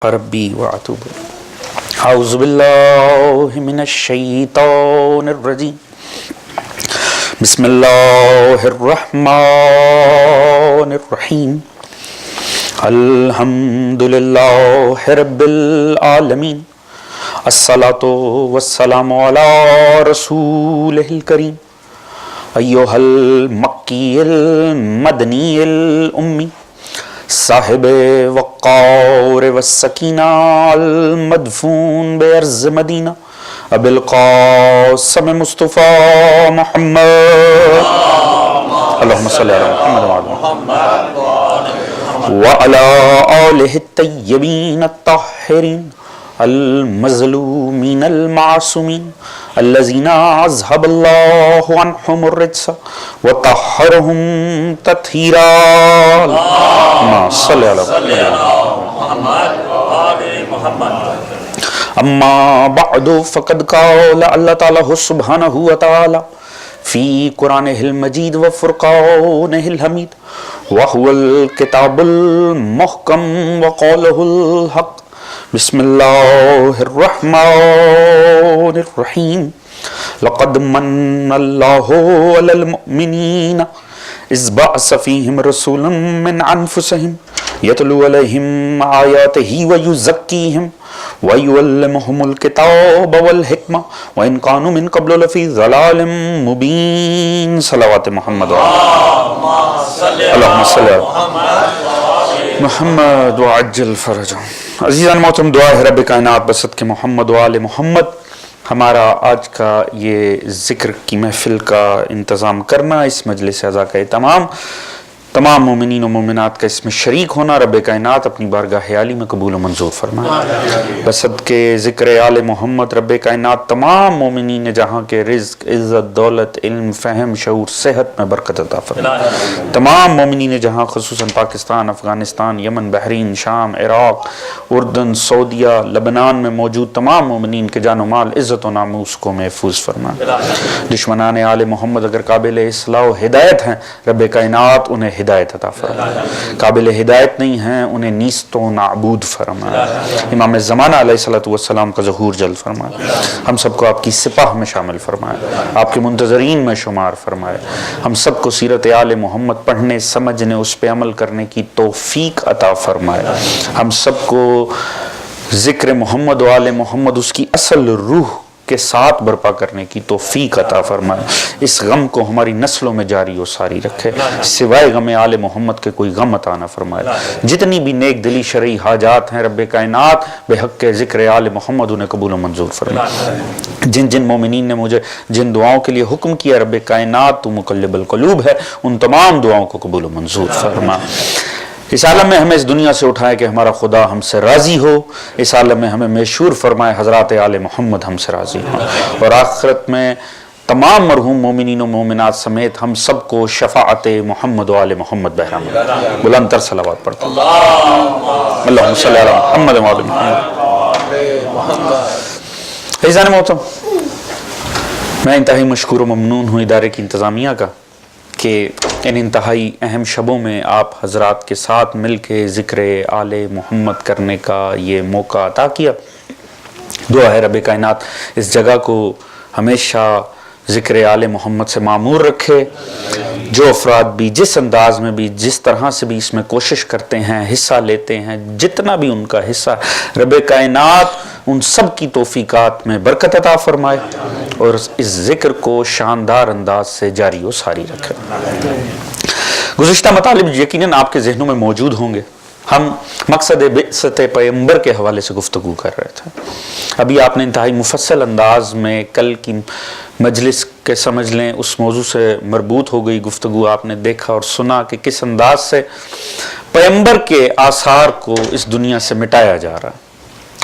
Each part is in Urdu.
ربی واتوب اعوذ باللہ من الشیطان الرجیم بسم اللہ الرحمن الرحیم الحمد للہ رب العالمین الصلاۃ والسلام علی رسولہ الکریم ایھا المکی المدنی الامی صاحب وقار والسکینہ المدفون بارض مدینہ ابی القاسم مصطفیٰ محمد اللہم صلی علی محمد وعلی آلہ الطیبین الطاہرین المظلومین المعصومین الذین اذھب اللہ عنہم الرجس وطہرہم تطہیرا اللہم صلی علی محمد اما بعد فقد قال اللہ تعالی سبحانہ وتعالی فی قرآنہ المجید وفرقانہ الحمید وہو الکتاب المحکم وقولہ الحق بسم اللہ الرحمن الرحیم لقد من اللہ علی المؤمنین اذ بعث فیہم رسولا من انفسہم یتلو علیہم آیاتہ ویزکیہم وَيُعَلِّمُهُمُ الْكِتَابَ وَالْحِكْمَةَ وَإِنْ كَانُوا مِنْ قَبْلُ لَفِي ضَلَالٍ مُبِينٍ صلوات محمد اللہم صلی علی محمد وعجل فرجہ. عزیزان محترم، دعا ہے رب کائنات بسط کے محمد وآل محمد ہمارا آج کا یہ ذکر کی محفل کا انتظام کرنا، اس مجلس اعزا کا تمام مومنین و مومنات کا اس میں شریک ہونا رب کائنات اپنی بارگاہ عالی میں قبول و منظور فرمائے. بسد کے ذکر آل محمد رب کائنات تمام مومنین جہاں کے رزق، عزت، دولت، علم، فہم، شعور، صحت میں برکت عطا فرمائے. تمام مومنین جہاں خصوصاً پاکستان، افغانستان، یمن، بحرین، شام، عراق، اردن، سعودیہ، لبنان میں موجود تمام مومنین کے جان و مال، عزت و ناموس کو محفوظ فرمائے. دشمنان آل محمد اگر قابل اصلاح و ہدایت ہیں رب کائنات انہیں ہدایت عطا فرمائے، قابل ہدایت نہیں ہیں انہیں نیست و نابود فرمائے. امام زمانہ علیہ السلام کا ظہور جلد فرمائے. ہم سب کو آپ کی سپاہ میں شامل فرمائے، آپ کے منتظرین میں شمار فرمائے. ہم سب کو سیرت آل محمد پڑھنے، سمجھنے، اس پہ عمل کرنے کی توفیق عطا فرمائے. ہم سب کو ذکر محمد و آل محمد اس کی اصل روح کے ساتھ برپا کرنے کی توفیق عطا فرمائے. اس غم کو ہماری نسلوں میں جاری و ساری رکھے، سوائے غم آل محمد کے کوئی غم عطا نہ فرمائے. جتنی بھی نیک دلی شرعی حاجات ہیں رب کائنات بے حق کے ذکر آل محمد انہیں قبول و منظور فرمائے. جن مومنین نے مجھے جن دعاؤں کے لیے حکم کیا رب کائنات تو مقلب القلوب ہے، ان تمام دعاؤں کو قبول و منظور فرمائے. اس عالم میں ہمیں اس دنیا سے اٹھائے کہ ہمارا خدا ہم سے راضی ہو، اس عالم میں ہمیں میشور فرمائے حضرات آل محمد ہم سے راضی ہوں، اور آخرت میں تمام مرحوم مومنین و مومنات سمیت ہم سب کو شفاعت محمد و آل محمد بہرام. بلند تر صلوات پڑھتے ہیں. اللہم صلی علی محمد و آل محمد. عزیزان محترم، میں انتہائی مشکور و ممنون ہوں ادارے کی انتظامیہ کا کہ ان انتہائی اہم شبوں میں آپ حضرات کے ساتھ مل کے ذکر آل محمد کرنے کا یہ موقع عطا کیا. دعا ہے رب کائنات اس جگہ کو ہمیشہ ذکر آل محمد سے معمور رکھے. جو افراد بھی جس انداز میں بھی جس طرح سے بھی اس میں کوشش کرتے ہیں، حصہ لیتے ہیں، جتنا بھی ان کا حصہ، رب کائنات ان سب کی توفیقات میں برکت عطا فرمائے اور اس ذکر کو شاندار انداز سے جاری و ساری رکھے. گزشتہ مطالب یقیناً آپ کے ذہنوں میں موجود ہوں گے. ہم مقصد بعثت پیغمبر کے حوالے سے گفتگو کر رہے تھے. ابھی آپ نے انتہائی مفصل انداز میں کل کی مجلس کے سمجھ لیں اس موضوع سے مربوط ہو گئی گفتگو. آپ نے دیکھا اور سنا کہ کس انداز سے پیغمبر کے آثار کو اس دنیا سے مٹایا جا رہا ہے،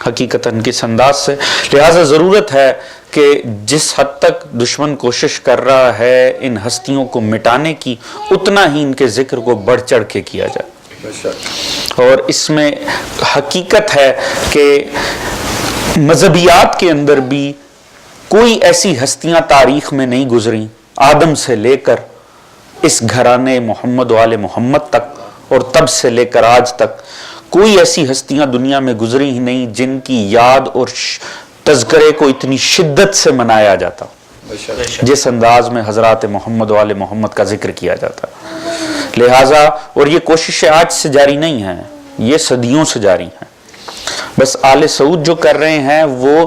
حقیقتاً کس انداز سے. لہٰذا ضرورت ہے کہ جس حد تک دشمن کوشش کر رہا ہے ان ہستیوں کو مٹانے کی، اتنا ہی ان کے ذکر کو بڑھ چڑھ کے کیا جائے. اور اس میں حقیقت ہے کہ مذہبیات کے اندر بھی کوئی ایسی ہستیاں تاریخ میں نہیں گزریں آدم سے لے کر اس گھرانے محمد و آل محمد تک اور تب سے لے کر آج تک کوئی ایسی ہستیاں دنیا میں گزری ہی نہیں جن کی یاد اور تذکرے کو اتنی شدت سے منایا جاتا جس انداز میں حضرات محمد و آل محمد کا ذکر کیا جاتا. لہٰذا اور یہ کوششیں آج سے جاری نہیں ہیں، یہ صدیوں سے جاری ہیں. بس آل سعود جو کر رہے ہیں وہ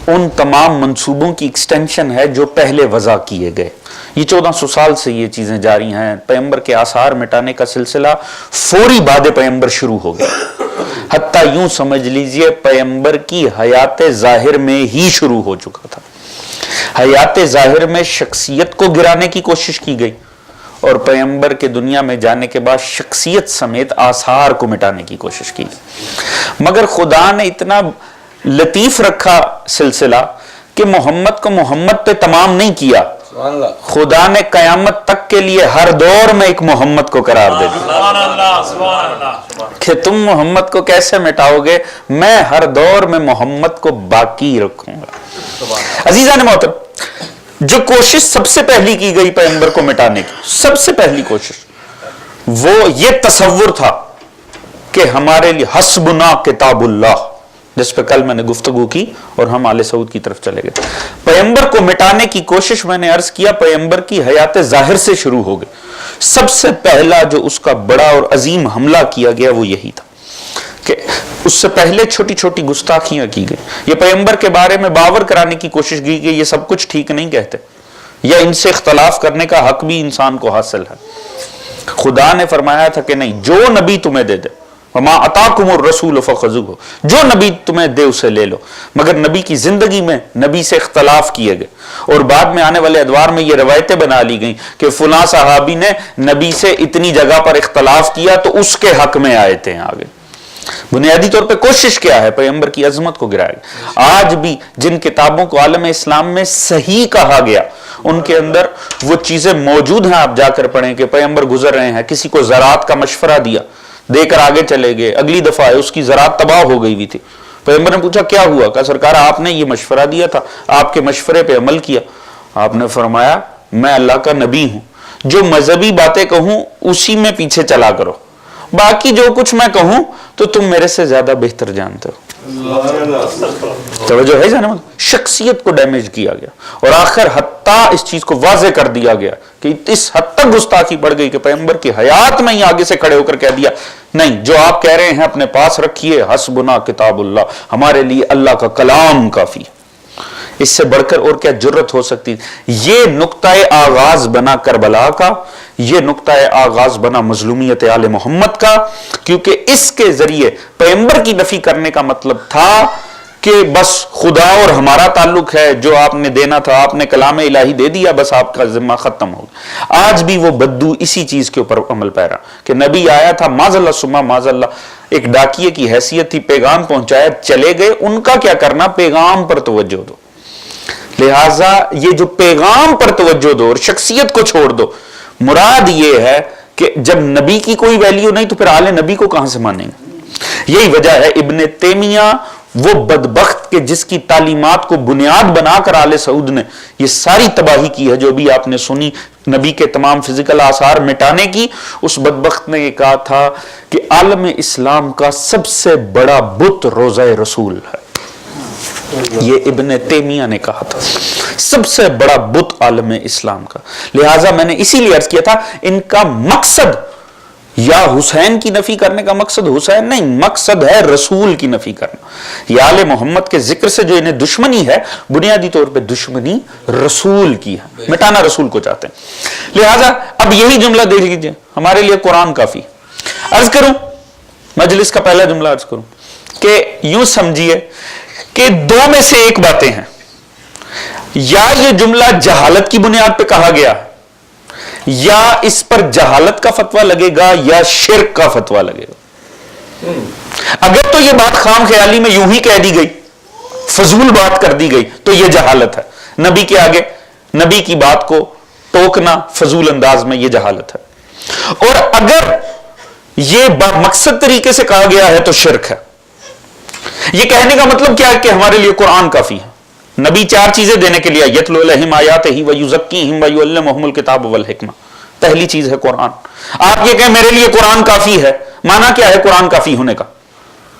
ان تمام منصوبوں کی ایکسٹینشن ہے جو پہلے وضع کیے گئے. یہ 1400 سال سے یہ چیزیں جاری ہیں. پیغمبر کے آثار مٹانے کا سلسلہ فوری بعد پیغمبر شروع ہو گیا، حتیٰ یوں سمجھ لیجئے پیغمبر کی حیات ظاہر میں ہی شروع ہو چکا تھا. حیات ظاہر میں شخصیت کو گرانے کی کوشش کی گئی اور پیغمبر کے دنیا میں جانے کے بعد شخصیت سمیت آثار کو مٹانے کی کوشش کی. مگر خدا نے اتنا لطیف رکھا سلسلہ کہ محمد کو محمد پہ تمام نہیں کیا. خدا نے قیامت تک کے لیے ہر دور میں ایک محمد کو قرار دے دیا کہ تم محمد کو کیسے مٹاؤ گے، میں ہر دور میں محمد کو باقی رکھوں گا. عزیزان محترم، جو کوشش سب سے پہلی کی گئی پیغمبر کو مٹانے کی، سب سے پہلی کوشش، وہ یہ تصور تھا کہ ہمارے لیے حسبنا کتاب اللہ، جس پہ کل میں نے گفتگو کی اور ہم آل سعود کی طرف چلے گئے. پیغمبر کو مٹانے کی کوشش میں نے عرض کیا پیغمبر کی حیات ظاہر سے شروع ہو گئی. سب سے پہلا جو اس کا بڑا اور عظیم حملہ کیا گیا وہ یہی تھا کہ اس سے پہلے چھوٹی چھوٹی گستاخیاں کی گئی. یہ پیغمبر کے بارے میں باور کرانے کی کوشش کی گئی یہ سب کچھ ٹھیک نہیں کہتے، یا ان سے اختلاف کرنے کا حق بھی انسان کو حاصل ہے. خدا نے فرمایا تھا کہ نہیں، جو نبی تمہیں دے دے، وما اتاکم الرسول فخذوہ، جو نبی تمہیں دے اسے لے لو. مگر نبی کی زندگی میں نبی سے اختلاف کیے گئے اور بعد میں آنے والے ادوار میں یہ روایتیں بنا لی گئیں کہ فلاں صحابی نے نبی سے اتنی جگہ پر اختلاف کیا تو اس کے حق میں آیتیں ہیں آگے. بنیادی طور پہ کوشش کیا ہے؟ پیغمبر کی عظمت کو گرائے گا. آج بھی جن کتابوں کو عالم اسلام میں صحیح کہا گیا ان کے اندر وہ چیزیں موجود ہیں، آپ جا کر پڑھیں کہ پیغمبر گزر رہے ہیں، کسی کو زراعت کا مشورہ دیا، دے کر آگے چلے گئے، اگلی دفعہ اس کی زراعت تباہ ہو گئی ہوئی تھی. پیغمبر نے پوچھا کیا ہوا؟ کہا سرکار آپ نے یہ مشورہ دیا تھا، آپ کے مشورے پہ عمل کیا. آپ نے فرمایا میں اللہ کا نبی ہوں، جو مذہبی باتیں کہوں اسی میں پیچھے چلا کرو، باقی جو کچھ میں کہوں تو تم میرے سے زیادہ بہتر جانتے ہو. توجہ ہے جانب، شخصیت کو ڈیمیج کیا گیا اور آخر حتیٰ اس چیز کو واضح کر دیا گیا کہ اس حد تک گستاخی بڑھ گئی کہ پیغمبر کی حیات میں ہی آگے سے کھڑے ہو کر کہہ دیا نہیں، جو آپ کہہ رہے ہیں اپنے پاس رکھیے، حسبنا کتاب اللہ، ہمارے لیے اللہ کا کلام کافی. اس سے بڑھ کر اور کیا جرت ہو سکتی؟ یہ نقطہ آغاز بنا کربلا کا، یہ نقطہ آغاز بنا مظلومیت آل محمد کا، کیونکہ اس کے ذریعے پیغمبر کی نفی کرنے کا مطلب تھا کہ بس خدا اور ہمارا تعلق ہے، جو آپ نے دینا تھا آپ نے کلام الہی دے دیا، بس آپ کا ذمہ ختم ہو گیا. آج بھی وہ بدو اسی چیز کے اوپر عمل پیرا کہ نبی آیا تھا معاذ اللہ ثم معاذ اللہ، ایک ڈاکیے کی حیثیت تھی، پیغام پہنچایا، چلے گئے. ان کا کیا کرنا؟ پیغام پر توجہ دو. لہٰذا یہ جو پیغام پر توجہ دو اور شخصیت کو چھوڑ دو، مراد یہ ہے کہ جب نبی کی کوئی ویلیو نہیں تو پھر آل نبی کو کہاں سے مانیں گے؟ یہی وجہ ہے ابن تیمیہ وہ بدبخت کہ جس کی تعلیمات کو بنیاد بنا کر آل سعود نے یہ ساری تباہی کی ہے جو بھی آپ نے سنی، نبی کے تمام فزیکل آثار مٹانے کی. اس بدبخت نے یہ کہا تھا کہ عالم اسلام کا سب سے بڑا بت روضہ رسول ہے. یہ ابن تیمیہ نے کہا تھا، سب سے بڑا بت عالم اسلام کا. لہٰذا میں نے اسی لیے عرض کیا تھا ان کا مقصد یا حسین کی نفی کرنے کا مقصد حسین نہیں، مقصد ہے رسول کی نفی کرنا. یہ آل محمد کے ذکر سے جو انہیں دشمنی ہے بنیادی طور پہ دشمنی رسول کی ہے، مٹانا رسول کو چاہتے ہیں. لہٰذا اب یہی جملہ دیکھ لیجیے، ہمارے لیے قرآن کافی. عرض کروں مجلس کا پہلا جملہ عرض کروں کہ یوں سمجھیے کہ دو میں سے ایک باتیں ہیں، یا یہ جملہ جہالت کی بنیاد پہ کہا گیا یا اس پر جہالت کا فتویٰ لگے گا یا شرک کا فتویٰ لگے گا. اگر تو یہ بات خام خیالی میں یوں ہی کہہ دی گئی، فضول بات کر دی گئی تو یہ جہالت ہے. نبی کے آگے نبی کی بات کو ٹوکنا فضول انداز میں یہ جہالت ہے. اور اگر یہ مقصد طریقے سے کہا گیا ہے تو شرک ہے. یہ کہنے کا مطلب کیا ہے کہ ہمارے لیے قرآن کافی ہے. نبی چار چیزیں دینے کے لیے یتلو علیہم آیاتہ ویزکیہم ویعلمہم الکتاب والحکمہ. پہلی چیز ہے قرآن. آپ یہ کہیں میرے لیے قرآن کافی ہے، معنی کیا ہے قرآن کافی ہونے کا؟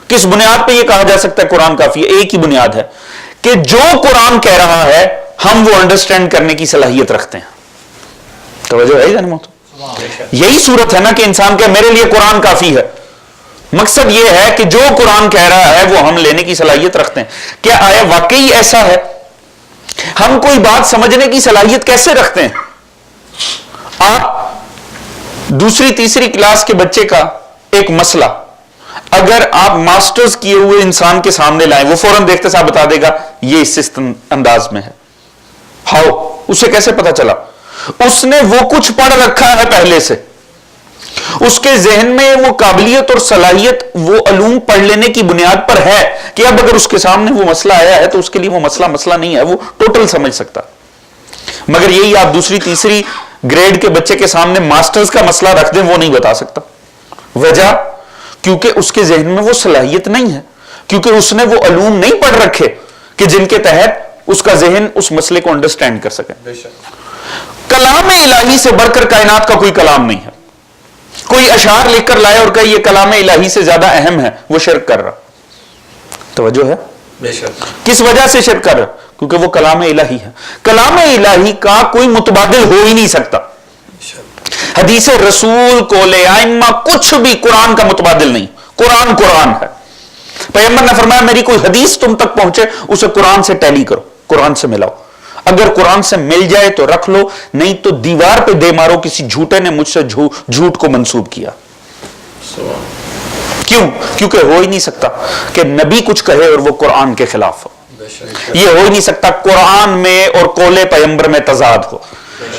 کس بنیاد پہ یہ کہا جا سکتا ہے قرآن کافی ہے؟ ایک ہی بنیاد ہے کہ جو قرآن کہہ رہا ہے ہم وہ انڈرسٹینڈ کرنے کی صلاحیت رکھتے ہیں۔ توجہ ہے جانب محترم؟ یہی صورت ہے نا کہ انسان کہ میرے لیے قرآن کافی ہے۔ مقصد یہ ہے کہ جو قرآن کہہ رہا ہے وہ ہم لینے کی صلاحیت رکھتے ہیں۔ کیا آیا واقعی ایسا ہے؟ ہم کوئی بات سمجھنے کی صلاحیت کیسے رکھتے ہیں؟ آپ دوسری تیسری کلاس کے بچے کا ایک مسئلہ اگر آپ ماسٹرز کیے ہوئے انسان کے سامنے لائیں، وہ فوراً دیکھتے صاحب بتا دے گا یہ اس انداز میں ہے۔ ہاؤ؟ اسے کیسے پتا چلا؟ اس نے وہ کچھ پڑھ رکھا ہے پہلے سے، اس کے ذہن میں وہ قابلیت اور صلاحیت وہ علوم پڑھ لینے کی بنیاد پر ہے کہ اب اگر اس کے سامنے وہ مسئلہ آیا ہے تو اس کے لیے وہ مسئلہ نہیں ہے، وہ ٹوٹل سمجھ سکتا۔ مگر یہی آپ دوسری تیسری گریڈ کے بچے کے سامنے ماسٹرز کا مسئلہ رکھ دیں، وہ نہیں بتا سکتا۔ وجہ کیونکہ اس کے ذہن میں وہ صلاحیت نہیں ہے، کیونکہ اس نے وہ علوم نہیں پڑھ رکھے کہ جن کے تحت اس کا ذہن اس مسئلے کو انڈرسٹینڈ کر سکے۔ کلام الہی سے بڑھ کر کائنات کا کوئی کلام نہیں ہے۔ کوئی اشعار لکھ کر لائے اور کہے یہ کلام الہی سے زیادہ اہم ہے، وہ شرک کر رہا۔ توجہ ہے؟ کس وجہ سے شرک کر رہا؟ کیونکہ وہ کلام الہی ہے۔ کلام الہی کا کوئی متبادل ہو ہی نہیں سکتا۔ حدیث رسول، قول ائمہ، کچھ بھی قرآن کا متبادل نہیں۔ قرآن قرآن ہے۔ پیغمبر نے فرمایا میری کوئی حدیث تم تک پہنچے اسے قرآن سے ٹیلی کرو، قرآن سے ملاؤ۔ اگر قرآن سے مل جائے تو رکھ لو، نہیں تو دیوار پہ دے مارو کسی جھوٹے نے مجھ سے جھوٹ کو منسوب کیا۔ کیوں؟ کیونکہ ہو ہی نہیں سکتا کہ نبی کچھ کہے اور وہ قرآن کے خلاف ہو۔ یہ ہو ہی نہیں سکتا قرآن میں اور قول پیغمبر میں تضاد ہو۔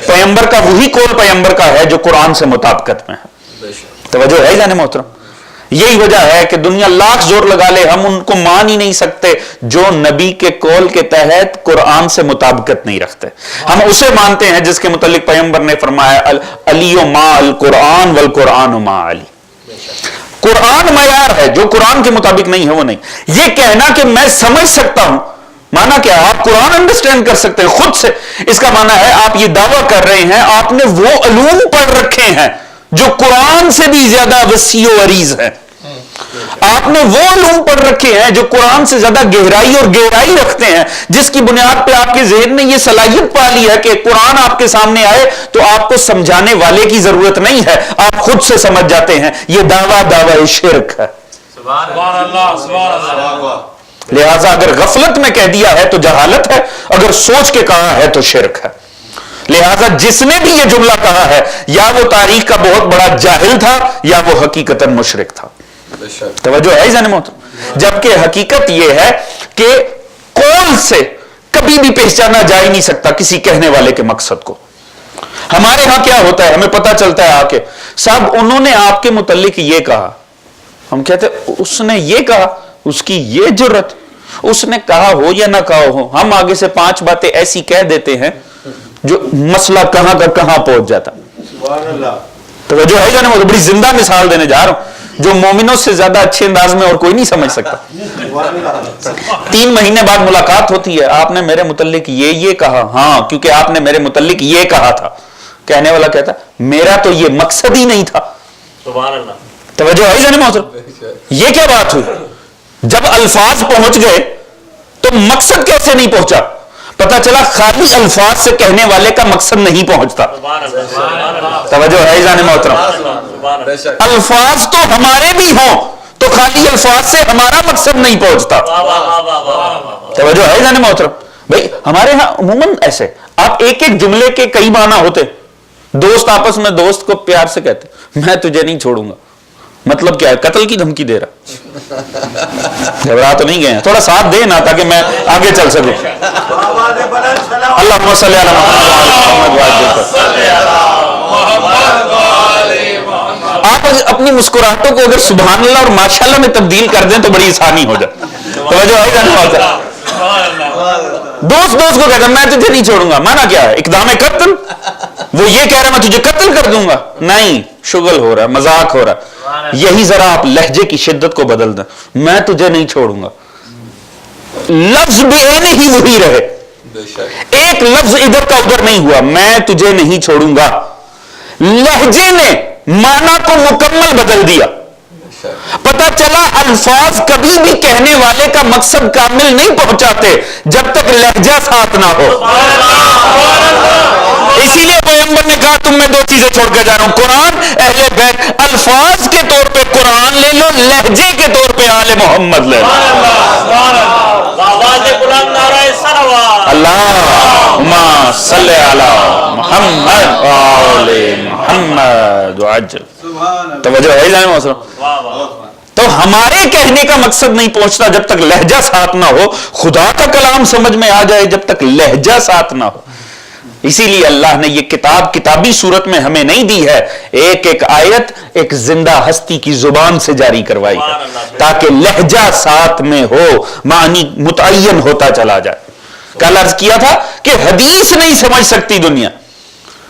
پیغمبر کا وہی قول پیغمبر کا ہے جو قرآن سے مطابقت میں ہے۔ توجہ ہے جانے محترم؟ یہی وجہ ہے کہ دنیا لاکھ زور لگا لے ہم ان کو مان ہی نہیں سکتے جو نبی کے قول کے تحت قرآن سے مطابقت نہیں رکھتے۔ ہم اسے مانتے ہیں جس کے متعلق پیغمبر نے فرمایا علی ما القرآن والقرآن ما علی۔ قرآن معیار ہے، جو قرآن کے مطابق نہیں ہے وہ نہیں۔ یہ کہنا کہ میں سمجھ سکتا ہوں، مانا کیا؟ آپ قرآن انڈرسٹینڈ کر سکتے ہیں خود سے، اس کا معنی ہے آپ یہ دعویٰ کر رہے ہیں آپ نے وہ علوم پڑھ رکھے ہیں جو قرآن سے بھی زیادہ وسیع و عریض ہے۔ آپ نے وہ علوم پڑھ رکھے ہیں جو قرآن سے زیادہ گہرائی اور گہرائی رکھتے ہیں، جس کی بنیاد پہ آپ کے ذہن نے یہ صلاحیت پا لی ہے کہ قرآن آپ کے سامنے آئے تو آپ کو سمجھانے والے کی ضرورت نہیں ہے، آپ خود سے سمجھ جاتے ہیں۔ یہ دعویٰ شرک ہے۔ سبحان اللہ۔ لہذا اگر غفلت میں کہہ دیا ہے تو جہالت ہے، اگر سوچ کے کہا ہے تو شرک ہے۔ لہذا جس نے بھی یہ جملہ کہا ہے یا وہ تاریخ کا بہت بڑا جاہل تھا یا وہ حقیقتاً مشرک تھا۔ توجہ ہے جانے محترم؟ جبکہ حقیقت یہ ہے کہ قول سے کبھی بھی پہچانا جا ہی نہیں سکتا کسی کہنے والے کے مقصد کو۔ ہمارے ہاں کیا ہوتا ہے، ہمیں پتہ چلتا ہے آ کے صاحب انہوں نے آپ کے متعلق یہ کہا، ہم کہتے اس نے یہ کہا، اس کی یہ جرت، اس نے کہا ہو یا نہ کہا ہو، ہم آگے سے 5 باتیں ایسی کہہ دیتے ہیں جو مسئلہ کہاں کا کہاں پہنچ جاتا۔ توجہ ہے جانے بڑی زندہ مثال دینے جا رہا ہوں جو مومنوں سے زیادہ اچھے انداز میں اور کوئی نہیں سمجھ سکتا۔ 3 مہینے بعد ملاقات ہوتی ہے، آپ نے میرے متعلق یہ کہا، ہاں کیونکہ آپ نے میرے متعلق یہ کہا تھا۔ کہنے والا کہتا میرا تو یہ مقصد ہی نہیں تھا۔ توجہ ہے جانے محترم؟ یہ کیا بات ہوئی؟ جب الفاظ پہنچ گئے تو مقصد کیسے نہیں پہنچا؟ پتہ چلا خالی الفاظ سے کہنے والے کا مقصد نہیں پہنچتا۔ توجہ ہے جانے محترم؟ الفاظ تو ہمارے بھی ہوں تو خالی الفاظ سے ہمارا مقصد نہیں پہنچتا۔ توجہ ہے جانے محترم؟ بھائی ہمارے ہاں عموماً ایسے آپ ایک جملے کے کئی معنی ہوتے۔ دوست آپس میں دوست کو پیار سے کہتے میں تجھے نہیں چھوڑوں گا، مطلب کیا ہے؟ قتل کی دھمکی دے رہا۔ گھبرا تو نہیں گئے ہیں؟ تھوڑا ساتھ دے نا تاکہ میں آگے چل سکوں۔ اللہم صلی علی محمد۔ آپ اپنی مسکراہٹوں کو اگر سبحان اللہ اور ماشاءاللہ میں تبدیل کر دیں تو بڑی آسانی ہو جائے۔ توجہ ہے جانے والا؟ دوست کو کہتا میں تجھے نہیں چھوڑوں گا، مانا کیا ہے؟ اقدام قتل۔ وہ یہ کہہ رہا میں تجھے قتل کر دوں گا، نہیں، شغل ہو رہا ہے، مذاق ہو رہا ہے۔ یہی ذرا آپ لہجے کی شدت کو بدل دیں، میں تجھے نہیں چھوڑوں گا، لفظ بے عینے ہی وہی رہے، ایک لفظ ادھر کا ادھر نہیں ہوا، میں تجھے نہیں چھوڑوں گا۔ لہجے نے معنی کو مکمل بدل دیا۔ پتہ چلا الفاظ کبھی بھی کہنے والے کا مقصد کامل نہیں پہنچاتے جب تک لہجہ ساتھ نہ ہو. اسی لیے پیغمبر نے کہا تم میں دو چیزیں چھوڑ کے جا رہا ہوں, قرآن, اہل بیت. الفاظ کے طور پہ قرآن لے لو, لہجے کے طور پہ آل محمد لے لو. اللہم صلی علی محمد آل محمد وعجل. توجہ ہے جانے محسن. تو ہمارے کہنے کا مقصد نہیں پہنچتا جب تک لہجہ ساتھ نہ ہو. خدا کا کلام سمجھ میں آ جائے جب تک لہجہ ساتھ نہ ہو. اسی لیے اللہ نے یہ کتاب کتابی صورت میں ہمیں نہیں دی ہے, ایک ایک آیت ایک زندہ ہستی کی زبان سے جاری کروائی ہے تاکہ لہجہ ساتھ میں ہو, معنی متعین ہوتا چلا جائے. کل عرض کیا تھا کہ حدیث نہیں سمجھ سکتی دنیا,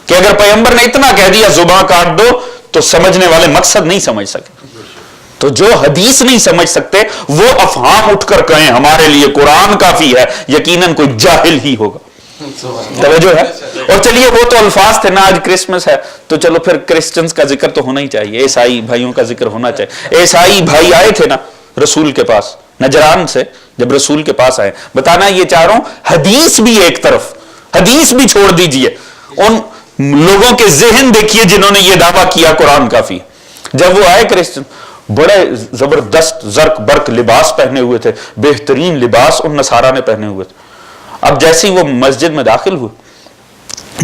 کہ اگر پیغمبر نے اتنا کہہ دیا زبان کاٹ دو تو سمجھنے والے مقصد نہیں سمجھ سکے. تو جو حدیث نہیں سمجھ سکتے وہ افہام اٹھ کر کہیں ہمارے لیے قرآن کافی ہے, یقیناً کوئی جاہل ہی ہوگا. توجہ ہے. اور چلیے وہ تو الفاظ تھے نا, آج کرسمس ہے تو چلو پھر کرسچنز کا ذکر تو ہونا ہی چاہیے, عیسائی بھائیوں کا ذکر ہونا چاہیے. عیسائی بھائی آئے تھے نا رسول کے پاس نجران سے, جب رسول کے پاس آئے, بتانا یہ چاہ رہا ہوں حدیث بھی ایک طرف, حدیث بھی چھوڑ دیجئے, ان لوگوں کے ذہن دیکھیے جنہوں نے یہ دعویٰ کیا قرآن کافی. جب وہ آئے کرسچن, بڑے زبردست زرق برق لباس پہنے ہوئے تھے, بہترین لباس ان نصارہ نے پہنے ہوئے تھے. اب جیسے ہی وہ مسجد میں داخل ہوئے,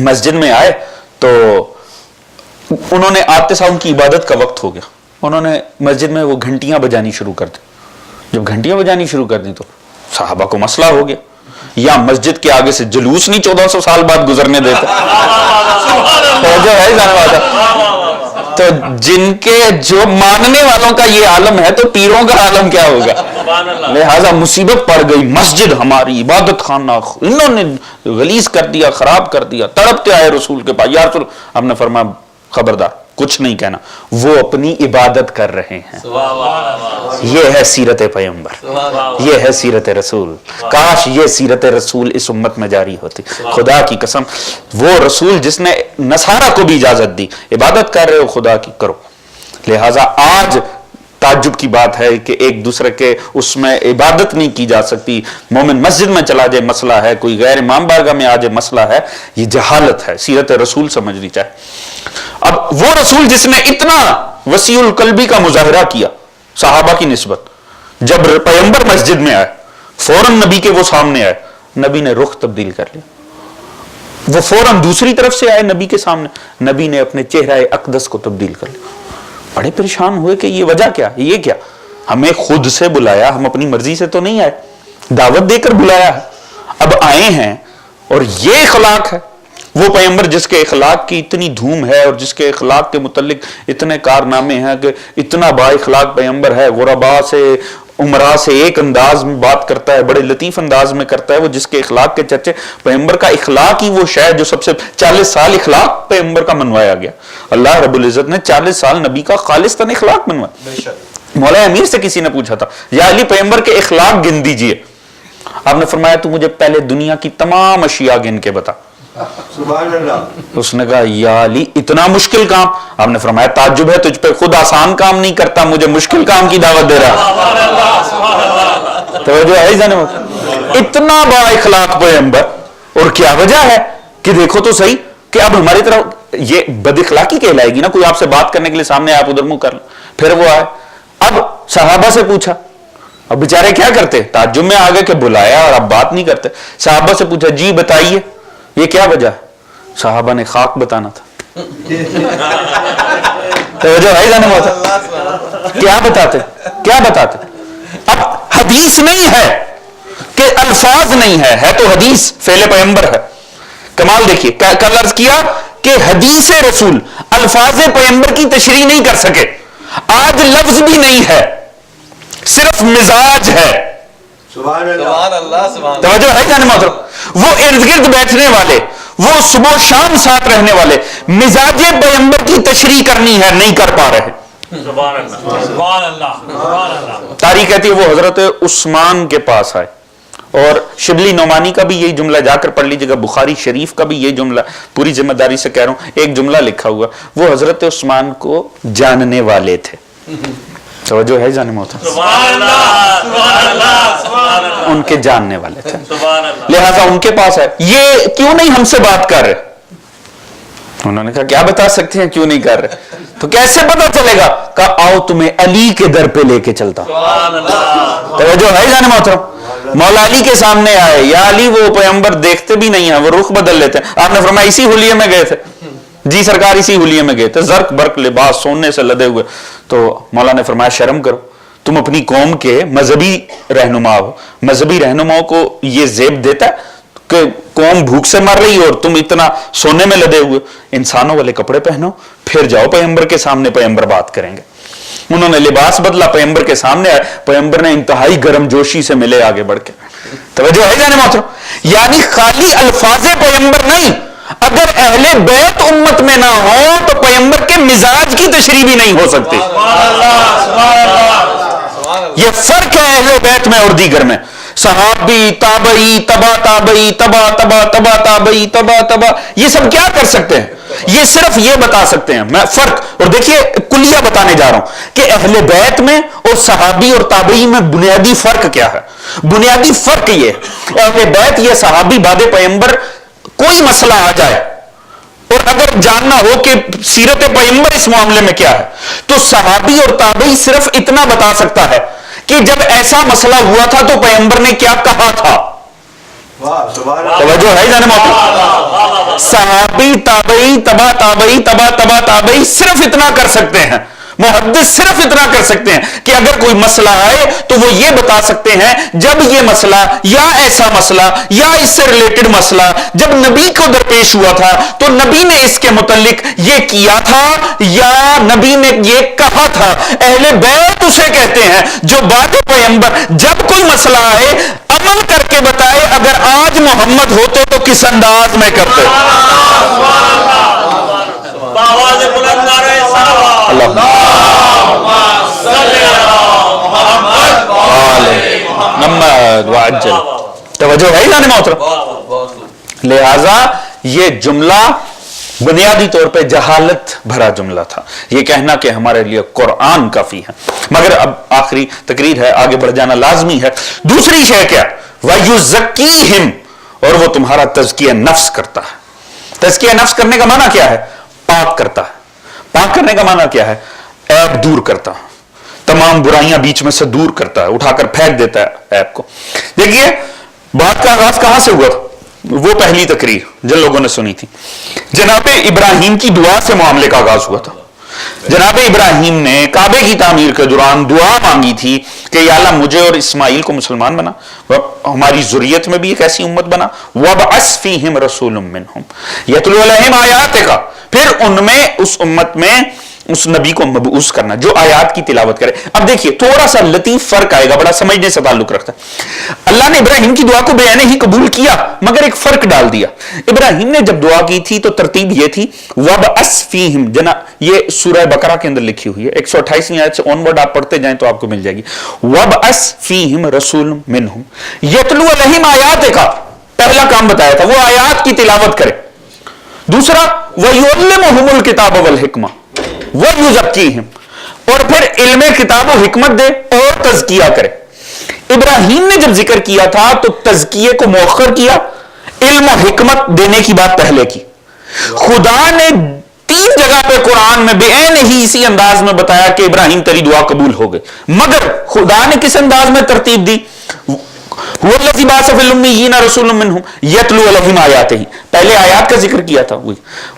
مسجد میں آئے تو انہوں نے آتے سا ان کی عبادت کا وقت ہو گیا, انہوں نے مسجد میں وہ گھنٹیاں بجانی شروع کر دی. جب گھنٹیاں بجانی شروع کر دی تو صحابہ کو مسئلہ ہو گیا, یا مسجد کے آگے سے جلوس نہیں 1400 سال بعد گزرنے دیتے. تو جن کے جو ماننے والوں کا یہ عالم ہے تو پیروں کا عالم کیا ہوگا. لہذا مصیبت پڑ گئی, مسجد ہماری عبادت خانہ انہوں نے غلیظ کر دیا, خراب کر دیا. تڑپتے آئے رسول کے پاس, یا رسول, ہم نے فرمایا خبردار کچھ نہیں کہنا, وہ اپنی عبادت کر رہے ہیں. یہ ہے سیرت پیغمبر, یہ ہے سیرت رسول. کاش یہ سیرت رسول اس امت میں جاری ہوتی. خدا کی قسم, وہ رسول جس نے نصارہ کو بھی اجازت دی, عبادت کر رہے ہو خدا کی کرو. لہٰذا آج تعجب کی بات ہے کہ ایک دوسرے کے اس میں عبادت نہیں کی جا سکتی. مومن مسجد میں چلا جائے مسئلہ ہے, کوئی غیر امام بارگاہ میں آ جائے مسئلہ ہے, یہ جہالت ہے. سیرت رسول سمجھنی چاہیے. اب وہ رسول جس نے اتنا وسیع القلبی کا مظاہرہ کیا صحابہ کی نسبت, جب پیغمبر مسجد میں آئے فوراً نبی کے وہ سامنے آئے, نبی نے رخ تبدیل کر لیا. وہ فوراً دوسری طرف سے آئے نبی کے سامنے, نبی نے اپنے چہرہ اقدس کو تبدیل کر لیا. بڑے پریشان ہوئے کہ یہ وجہ کیا, یہ کیا, ہمیں خود سے بلایا, ہم اپنی مرضی سے تو نہیں آئے, دعوت دے کر بلایا ہے, اب آئے ہیں اور یہ اخلاق ہے. وہ پیغمبر جس کے اخلاق کی اتنی دھوم ہے اور جس کے اخلاق کے متعلق اتنے کارنامے ہیں کہ اتنا با اخلاق پیغمبر ہے, غربا سے عمرا سے ایک انداز میں بات کرتا ہے, بڑے لطیف انداز میں کرتا ہے, وہ جس کے اخلاق کے چرچے. پیغمبر کا اخلاق ہی وہ شاید جو سب سے 40 سال اخلاق پیغمبر کا منوایا گیا. اللہ رب العزت نے 40 سال نبی کا خالص تن اخلاق منوایا. مولا امیر سے کسی نے پوچھا تھا یا علی پیغمبر کے اخلاق گن دیجئے, آپ نے فرمایا تو مجھے پہلے دنیا کی تمام اشیاء گن کے بتا. سبحان اللہ. اس نے کہا یا علی اتنا مشکل کام, آپ نے فرمایا تعجب ہے تجھ پہ, خود آسان کام نہیں کرتا, مجھے مشکل کام کی دعوت دے رہا. توجہ ہے جانے, اتنا با اخلاق پیغمبر. اور کیا وجہ ہے کہ دیکھو تو صحیح کہ اب ہماری طرف یہ بد اخلاقی کہلائے گی نا, کوئی آپ سے بات کرنے کے لیے سامنے آپ ادھر منہ کر لیں. پھر وہ آئے, اب صحابہ سے پوچھا, اب بیچارے کیا کرتے, تعجب میں آگے کہ بلایا اور اب بات نہیں کرتے. صحابہ سے پوچھا جی بتائیے یہ کیا وجہ ہے, صحابہ نے خاک بتانا تھا. توجہ ہے جانے والا, کیا بتاتے. اب حدیث نہیں ہے کہ الفاظ نہیں ہے, ہے تو حدیث فعل پیغمبر ہے. کمال دیکھیے, کل عرض کیا کہ حدیث رسول الفاظ پیغمبر کی تشریح نہیں کر سکے. آج لفظ بھی نہیں ہے, صرف مزاج ہے. سبحان اللہ. توجہ ہے جانے محترم, وہ ارد گرد بیٹھنے والے, وہ صبح و شام ساتھ رہنے والے, مزاج پیغمبر کی تشریح کرنی ہے, نہیں کر پا رہے. سبحان اللہ. تاریخ کہتی ہے وہ حضرت عثمان کے پاس آئے, اور شبلی نعمانی کا بھی یہی جملہ جا کر پڑھ لیجیے گا, بخاری شریف کا بھی یہ جملہ, پوری ذمہ داری سے کہہ رہا ہوں, ایک جملہ لکھا ہوا, وہ حضرت عثمان کو جاننے والے تھے. توجہ ہے جان محترم؟ سبحان اللہ سبحان اللہ سبحان اللہ. ان کے جاننے والے تھے، سبحان اللہ. لہذا ان کے پاس ہے. یہ کیوں نہیں ہم سے بات کر رہے؟ انہوں نے کہا کیا بتا سکتے ہیں کیوں نہیں کر رہے؟ تو کیسے پتا چلے گا؟ کہا آؤ تمہیں علی کے در پہ لے کے چلتا ہوں. سبحان اللہ. توجہ ہے جان محترم؟ مولا علی کے سامنے آئے. یا علی وہ پیغمبر دیکھتے بھی نہیں ہیں، وہ رخ بدل لیتے ہیں. آپ نے فرمایا اسی حلیے میں گئے تھے؟ جی سرکار اسی حلیے میں گئے تھے، زرق برق لباس سونے سے لدے ہوئے. تو مولا نے فرمایا شرم کرو، تم اپنی قوم کے مذہبی رہنما ہو، مذہبی رہنماؤں کو یہ زیب دیتا ہے کہ قوم بھوک سے مر رہی ہے اور تم اتنا سونے میں لدے ہوئے؟ انسانوں والے کپڑے پہنو، پھر جاؤ پیغمبر کے سامنے، پیغمبر بات کریں گے. انہوں نے لباس بدلا، پیغمبر کے سامنے آئے. پیغمبر نے انتہائی گرم جوشی سے ملے آگے بڑھ کے. توجہ ہے جانے محترم؟ یعنی خالی الفاظ پیغمبر نہیں، اگر اہل بیت امت میں نہ ہو تو پیغمبر کے مزاج کی تشریح بھی نہیں ہو سکتی. یہ فرق ہے اہل بیت میں اور دیگر میں. صحابی، تابعی، تبا تابعی، تبا تبا تبا تابعی، تبا تبا، یہ سب کیا کر سکتے ہیں؟ یہ صرف یہ بتا سکتے ہیں میں فرق. اور دیکھیے کلیہ بتانے جا رہا ہوں کہ اہل بیت میں اور صحابی اور تابعی میں بنیادی فرق کیا ہے. بنیادی فرق یہ ہے، اہل بیت یہ صحابی بعد پیغمبر کوئی مسئلہ آ جائے اور اگر جاننا ہو کہ سیرت پیغمبر اس معاملے میں کیا ہے، تو صحابی اور تابعی صرف اتنا بتا سکتا ہے کہ جب ایسا مسئلہ ہوا تھا تو پیغمبر نے کیا کہا تھا. توجہ ہے جانے محترم؟ صحابی، تابعی، تبا تابعی، تبا تبا تابعی صرف اتنا کر سکتے ہیں، محدث صرف اتنا کر سکتے ہیں کہ اگر کوئی مسئلہ آئے تو وہ یہ بتا سکتے ہیں جب یہ مسئلہ یا ایسا مسئلہ یا اس سے ریلیٹڈ مسئلہ جب نبی کو درپیش ہوا تھا تو نبی نے اس کے متعلق یہ کیا تھا یا نبی نے یہ کہا تھا. اہل بیت اسے کہتے ہیں جو بعد پیغمبر جب کوئی مسئلہ آئے عمل کر کے بتائے اگر آج محمد ہوتے تو کس انداز میں کرتے. آواز بلند نعرہ صلوات. محمد وعجل. توجہ ہے جانے محترم؟ لہذا یہ جملہ بنیادی طور پہ جہالت بھرا جملہ تھا، یہ کہنا کہ ہمارے لیے قرآن کافی ہے. مگر اب آخری تقریر ہے، آگے بڑھ جانا لازمی ہے. دوسری شے کیا؟ وَيُزَكِّيهِمْ، اور وہ تمہارا تزکیہ نفس کرتا ہے. تزکیہ نفس کرنے کا معنی کیا ہے؟ پاک کرتا ہے. پاک کرنے کا معنی کیا ہے؟ عیب دور کرتا ہے، تمام برائیاں بیچ میں سے دور کرتا ہے، اٹھا کر پھینک دیتا ہے عیب کو. دیکھیے بات کا آغاز کہاں سے ہوا تھا؟ وہ پہلی تقریر جن لوگوں نے سنی تھی، جناب ابراہیم کی دعا سے معاملے کا آغاز ہوا تھا. جناب ابراہیم نے کعبے کی تعمیر کے دوران دعا مانگی تھی کہ یا اللہ مجھے اور اسماعیل کو مسلمان بنا، ہماری ذریت میں بھی ایک ایسی امت بنا. وَابْعَثْ فِيهِمْ رَسُولٌ مِّنْهُمْ يَتْلُو عَلَيْهِمْ آيَاتِكَ، پھر ان میں اس امت میں اس نبی کو مبعوث کرنا جو آیات کی تلاوت کرے. اب دیکھیے تھوڑا سا لطیف فرق آئے گا، بڑا سمجھنے سے تعلق رکھتا ہے. اللہ نے ابراہیم کی دعا کو بے عینی ہی قبول کیا مگر ایک فرق ڈال دیا. ابراہیم نے جب دعا کی تھی تو ترتیب یہ تھی وَابْعَثْ فِيهِمْ، جناب یہ سورہ بقرہ کے اندر لکھی ہوئی ہے، 128 آیت سے آن ورڈ آپ پڑھتے جائیں تو آپ کو مل جائے گی. وَابْعَثْ فِيهِمْ رَسُولٌ مِّنْهُمْ يَتْلُو عَلَيْهِمْ آيَاتِكَ، پہلا کام بتایا تھا وہ آیات کی تلاوت کرے. دوسرا وَيُعَلِّمُهُمُ الْكِتَابَ وَالْحِکْمَةَ وَيُزَكِّيهِمْ، اور پھر علم کتاب و حکمت دے اور تزکیہ کرے. ابراہیم نے جب ذکر کیا تھا تو تزکیے کو مؤخر کیا، علم و حکمت دینے کی بات پہلے کی. خدا نے 3 جگہ پہ قرآن میں بے عین ہی اسی انداز میں بتایا کہ ابراہیم تیری دعا قبول ہو گئی، مگر خدا نے کس انداز میں ترتیب دی؟ وَالَّذِي بَعَثَ فِي الْأُمِّيِّينَ رَسُولًا مِّنْهُمْ يَتْلُو عَلَيْهِمْ آيَاتِهِ، پہلے آیات کا ذکر کیا تھا.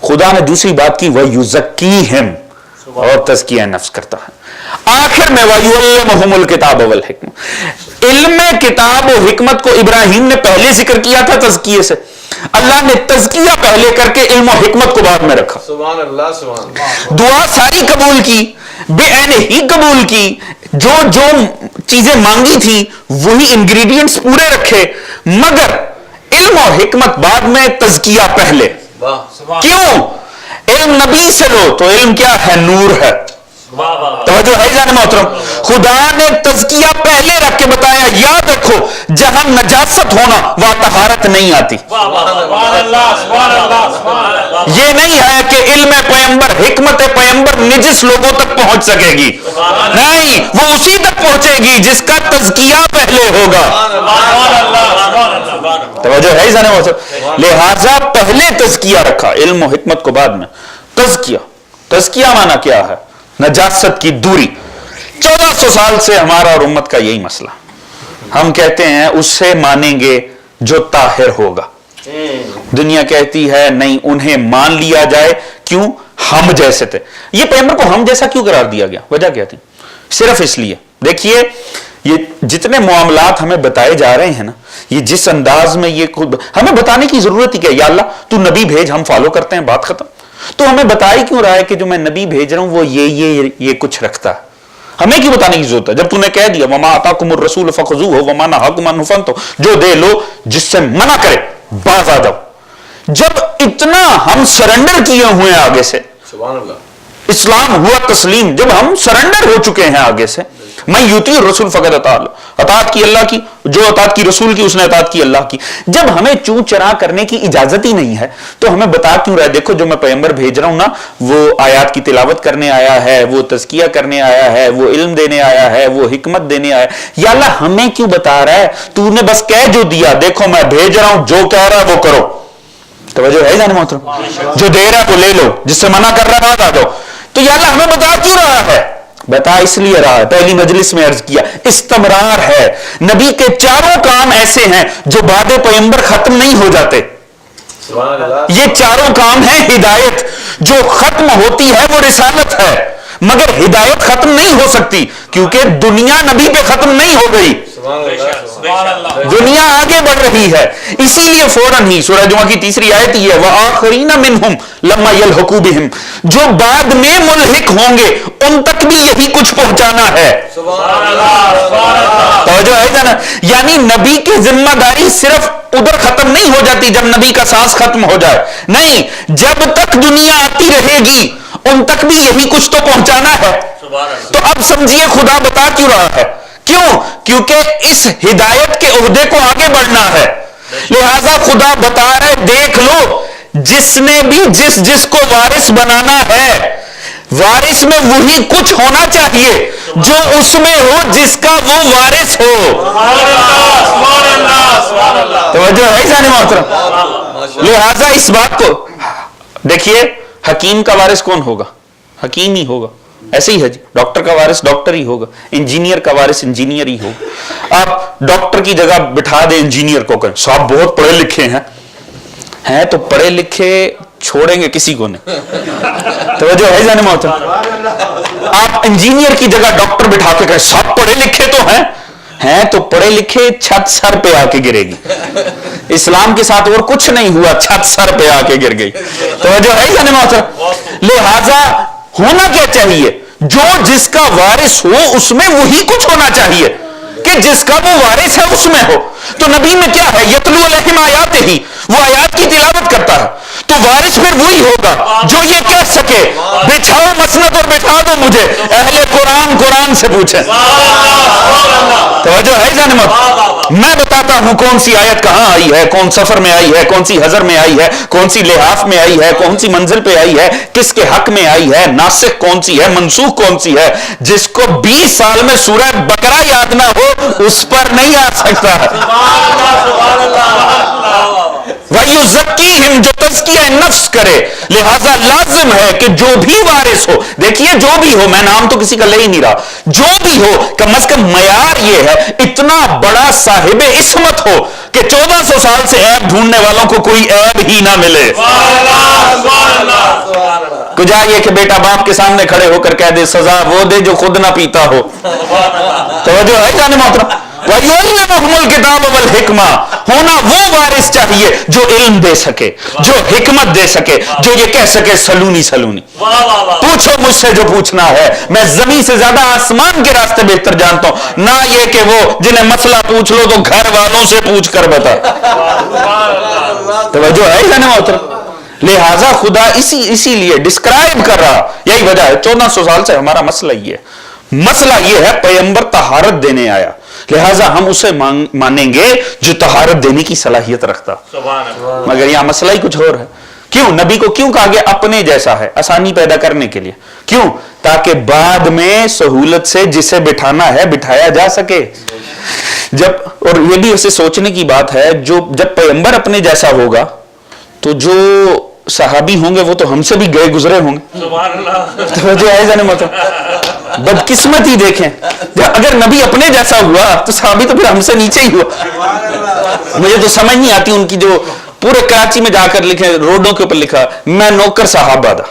خدا نے دوسری بات کی وَيُزَكِّيهِمْ، اور تزکیہ نفس کرتا ہے. آخر میں وَيُعَلِّمُهُمُ الْكِتَابَ وَالْحِکْمَةَ، علم کتاب و حکمت کو ابراہیم نے پہلے ذکر کیا تھا تزکیے سے، اللہ نے تزکیہ پہلے کر کے علم و حکمت کو بعد میں رکھا. سبحان اللہ سبحان اللہ. دعا ساری قبول کی، بے عین ہی قبول کی، جو جو چیزیں مانگی تھی وہی انگریڈینٹس پورے رکھے، مگر علم و حکمت بعد میں، تزکیہ پہلے. کیوں؟ علم نبی سے لو تو علم کیا ہے؟ نور ہے. توجہ ہے جان محترم, خدا نے تزکیہ پہلے رکھ کے بتایا, یاد رکھو جہاں نجاست ہونا وہاں طہارت نہیں آتی. یہ نہیں ہے کہ علم پیغمبر, حکمت پیغمبر نجس لوگوں تک پہنچ سکے گی, نہیں, وہ اسی تک پہنچے گی جس کا تزکیہ پہلے ہوگا. توجہ ہے جان محترم, لہذا پہلے تزکیہ رکھا, علم و حکمت کو بعد میں. تزکیہ معنی کیا ہے؟ نجاست کی دوری. 1400 سال سے ہمارا اور امت کا یہی مسئلہ. ہم کہتے ہیں اس سے مانیں گے جو طاہر ہوگا. دنیا کہتی ہے نہیں, انہیں مان لیا جائے. کیوں؟ ہم جیسے تھے. یہ پیغمبر کو ہم جیسا کیوں قرار دیا گیا؟ وجہ کیا تھی؟ صرف اس لیے, دیکھیے یہ جتنے معاملات ہمیں بتائے جا رہے ہیں نا, یہ جس انداز میں یہ ہمیں بتانے کی ضرورت ہی کیا؟ یا اللہ تو نبی بھیج, ہم فالو کرتے ہیں, بات ختم. تو ہمیں بتا ہی کیوں رہا ہے کہ جو میں نبی بھیج رہا ہوں وہ یہ کچھ رکھتا ہے؟ ہمیں کیوں بتانے کی ضرورت ہے جب تو نے کہہ دیا وما آتاکم الرسول فخذوہ وما نہاکم عنہ فانتہوا, جو دے لو, جس سے منع کرے باز آ جاؤ. جب اتنا ہم سرنڈر کیے ہوئے ہیں آگے سے, سبحان اللہ, اسلام ہوا تسلیم, جب ہم سرنڈر ہو چکے ہیں آگے سے, میں یوتی الرسول فقط اطاعت کی اللہ کی, جو اطاعت کی رسول کی اس نے اطاعت کی اللہ کی. جب ہمیں چوں چرا کرنے کی اجازت ہی نہیں ہے تو ہمیں بتا کیوں رہا ہے دیکھو جو میں پیغمبر بھیج رہا ہوں نا, وہ آیات کی تلاوت کرنے آیا ہے, وہ تزکیہ کرنے آیا ہے, وہ علم دینے آیا ہے, وہ حکمت دینے آیا ہے. یا اللہ ہمیں کیوں بتا رہا ہے؟ تو نے بس کہہ جو دیا, دیکھو میں بھیج رہا ہوں, جو کہہ رہا ہے وہ کرو. توجہ ہے جان محترم, جو دے رہا ہے وہ لے لو, جس سے منع کر رہا ہے آ جاؤ. تو یا اللہ ہمیں بتا کیوں رہا ہے؟ بتا اس لیے رہا ہے, پہلی مجلس میں عرض کیا, استمرار ہے. نبی کے چاروں کام ایسے ہیں جو بعد پیغمبر ختم نہیں ہو جاتے. سبحان اللہ, یہ چاروں کام ہیں. ہدایت جو ختم ہوتی ہے وہ رسالت ہے, مگر ہدایت ختم نہیں ہو سکتی کیونکہ دنیا نبی پہ ختم نہیں ہو گئی, دنیا آگے بڑھ رہی ہے. اسی لیے فوراً ہی سورہ جمعہ کی تیسری آیت ہی ہے وَآخَرِينَ مِنْهُمْ لَمَّا يَلْحَقُوا بِهِمْ, جو بعد میں ملحق ہوں گے ان تک بھی یہی کچھ پہنچانا ہے. توجہ ہے نا, یعنی نبی کی ذمہ داری صرف ادھر ختم نہیں ہو جاتی جب نبی کا سانس ختم ہو جائے, نہیں, جب تک دنیا آتی رہے گی ان تک بھی یہی کچھ تو پہنچانا ہے. تو اب سمجھیے خدا بتا کیوں رہا ہے؟ کیوں؟ کیونکہ اس ہدایت کے عہدے کو آگے بڑھنا ہے. لہذا خدا بتا رہے دیکھ لو, جس نے بھی جس کو وارث بنانا ہے, وارث میں وہی کچھ ہونا چاہیے جو اس میں ہو جس کا وہ وارث ہو. توجہ ہے جان محترم. لہذا اس بات کو دیکھیے, حکیم کا وارث کون ہوگا؟ حکیم ہی ہوگا. ایسے ہی ہے جی, ڈاکٹر کا وارث ڈاکٹر ہی ہوگا, انجینئر کا وارث انجینئر ہی ہوگا. آپ ڈاکٹر کی جگہ بٹھا دیں انجینئر کو, کہیں صاحب بہت پڑھے لکھے ہیں تو پڑھے لکھے چھوڑیں گے کسی کو نہیں. توجہ ہے جانے محترم, آپ انجینئر کی جگہ ڈاکٹر بٹھا کے کہیں صاحب پڑھے لکھے تو ہیں تو پڑھے لکھے چھت سر پہ آ کے گرے گی. اسلام کے ساتھ اور کچھ نہیں ہوا, چھت سر پہ آ کے گر گئی. توجہ ہے جانے محترم. لہذا ہونا کیا چاہیے؟ جو جس کا وارث ہو اس میں وہی کچھ ہونا چاہیے کہ جس کا وہ وارث ہے اس میں ہو. تو نبی میں کیا ہے؟ یتلو علیہم آیات ہی, وہ آیات کی تلاوت کرتا ہے. تو وارث پھر وہی ہوگا جو یہ کہہ سکے بچھاؤ مسند اور بٹھا دو مجھے, اہل قرآن سے پوچھیں. توجہ ہے جان محترم, میں بتاتا ہوں کون سی آیت کہاں آئی ہے, کون سفر میں آئی ہے, کون سی حضر میں آئی ہے, کون سی لحاف میں آئی ہے, کون سی منزل پہ آئی ہے, کس کے حق میں آئی ہے, ناسخ کون سی ہے, منسوخ کون سی ہے. جس کو 20 سال میں سورہ بقرہ یاد نہ ہو اس پر نہیں آ سکتا. وَيُزَكِّيهِمْ, جو تزکیہ نفس کرے. لہذا لازم ہے کہ جو بھی وارث ہو, دیکھیے جو بھی ہو, میں نام تو کسی کا لے ہی نہیں رہا, جو بھی ہو کم از کم معیار یہ ہے اتنا بڑا صاحب عصمت ہو کہ 1400 سال سے عیب ڈھونڈنے والوں کو کوئی عیب ہی نہ ملے. کجا یہ کہ بیٹا باپ کے سامنے کھڑے ہو کر کہہ دے سزا وہ دے جو خود نہ پیتا ہو. توجہ ہے جان محترم. وَيُعَلِّمُهُمُ الْكِتَابَ وَالْحِكْمَةَ, ہونا وہ وارث چاہیے جو علم دے سکے, جو حکمت دے سکے, جو یہ کہہ سکے سلونی. پوچھو مجھ سے جو پوچھنا ہے, میں زمین سے زیادہ آسمان کے راستے بہتر جانتا ہوں, نہ یہ کہ وہ جنہیں مسئلہ پوچھ لو تو گھر والوں سے پوچھ کر بتا. توجہ ہے جانے محترم. لہذا خدا اسی لیے ڈسکرائب کر رہا، یہی وجہ ہے 1400 سال سے ہمارا مسئلہ یہ ہے پیغمبر طہارت دینے آیا، لہذا ہم اسے مانیں گے جو طہارت دینے کی صلاحیت رکھتا، مگر یہاں مسئلہ ہی کچھ اور ہے۔ کیوں نبی کو کیوں کہا گیا اپنے جیسا ہے؟ آسانی پیدا کرنے کے لیے، کیوں؟ تاکہ بعد میں سہولت سے جسے بٹھانا ہے بٹھایا جا سکے۔ اور یہ بھی اسے سوچنے کی بات ہے، جب پیغمبر اپنے جیسا ہوگا تو جو صحابی ہوں گے وہ تو ہم سے بھی گئے گزرے ہوں گے، توجہ ہے جانے مطلب بدقسمتی دیکھیں، اگر نبی اپنے جیسا ہوا تو صحابی تو پھر ہم سے نیچے ہی ہوا۔ مجھے تو سمجھ نہیں آتی ان کی جو پورے کراچی میں جا کر لکھے، روڈوں کے اوپر لکھا میں نوکر صحابہ دا،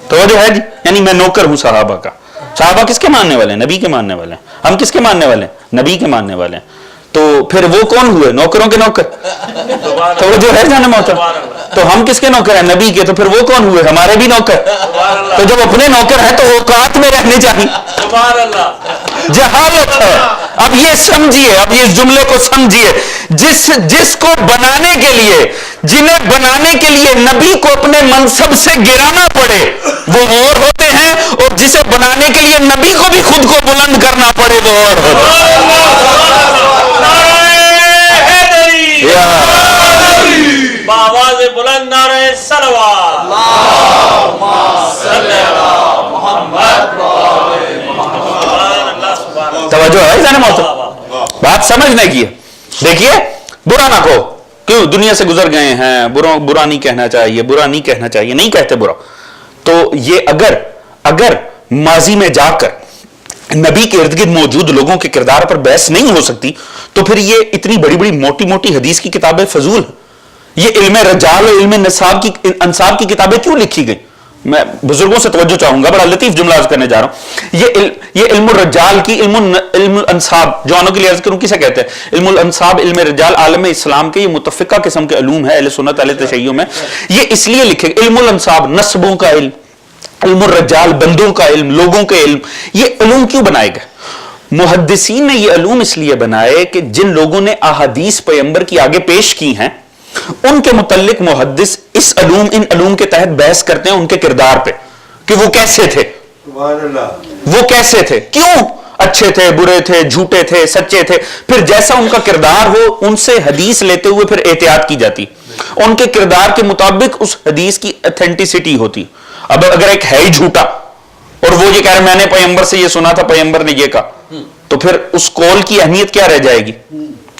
توجہ ہے جی، یعنی میں نوکر ہوں صحابہ کا۔ صحابہ کس کے ماننے والے ہیں؟ نبی کے ماننے والے ہیں۔ ہم کس کے ماننے والے ہیں؟ نبی کے ماننے والے ہیں۔ تو پھر وہ کون ہوئے؟ نوکروں کے نوکر، توجہ ہے جانے محترم؟ تو ہم کس کے نوکر ہیں؟ نبی کے۔ تو پھر وہ کون ہوئے؟ ہمارے بھی نوکر۔ تو جب اپنے نوکر ہیں تو اوقات میں رہنے چاہیے، جہالت ہے۔ اب یہ سمجھیے، اب یہ جملے کو سمجھیے، جس کو بنانے کے لیے، جنہیں بنانے کے لیے نبی کو اپنے منصب سے گرانا پڑے وہ اور ہوتے ہیں، اور جسے بنانے کے لیے نبی کو بھی خود کو بلند کرنا پڑے وہ اور ہوتے ہیں۔ بآواز بلند نعرہ صلوات، توجہ ہے جانے محترم؟ بات سمجھنے کی ہے۔ دیکھیے برا نہ کہو، کیوں؟ دنیا سے گزر گئے ہیں، برا نہیں کہنا چاہیے، برا نہیں کہنا چاہیے، نہیں کہتے برا۔ تو یہ اگر ماضی میں جا کر نبی کے ارد گرد موجود لوگوں کے کردار پر بحث نہیں ہو سکتی تو پھر یہ اتنی بڑی بڑی موٹی موٹی حدیث کی کتابیں فضول ہیں۔ یہ علم رجال اور علم انصاب کی کتابیں کیوں لکھی گئی؟ میں بزرگوں سے توجہ چاہوں گا، بڑا لطیف جملہ عرض کرنے جا رہا ہوں۔ یہ علم الرجال کی علم الانصاب، جوانوں کے لیے عرض کروں کسے کہتے ہیں؟ علم الانصاب، علم رجال عالم اسلام کے یہ متفقہ قسم کے علوم ہے اہل سنت اہل تشیع میں۔ یہ اس لیے لکھے، علم الانصاب نسبوں کا علم، علم الرجال بندوں کا علم، لوگوں کے علم، یہ علوم کیوں بنائے گئے؟ محدثین نے یہ علوم اس لیے بنائے کہ جن لوگوں نے احادیث پیغمبر کی آگے پیش کی ہیں ان کے متعلق محدث ان علوم کے تحت بحث کرتے ہیں ان کے کردار پہ کہ وہ کیسے تھے، وہ کیسے تھے، کیوں اچھے تھے، برے تھے، جھوٹے تھے، سچے تھے۔ پھر جیسا ان کا کردار ہو ان سے حدیث لیتے ہوئے پھر احتیاط کی جاتی، ان کے کردار کے مطابق اس حدیث کی ایتھینٹسٹی ہوتی۔ اب اگر ایک ہے ہی جھوٹا اور وہ یہ کہہ رہے میں نے پیغمبر سے یہ سنا تھا، پیغمبر نے یہ کہا، تو پھر اس قول کی اہمیت کیا رہ جائے گی؟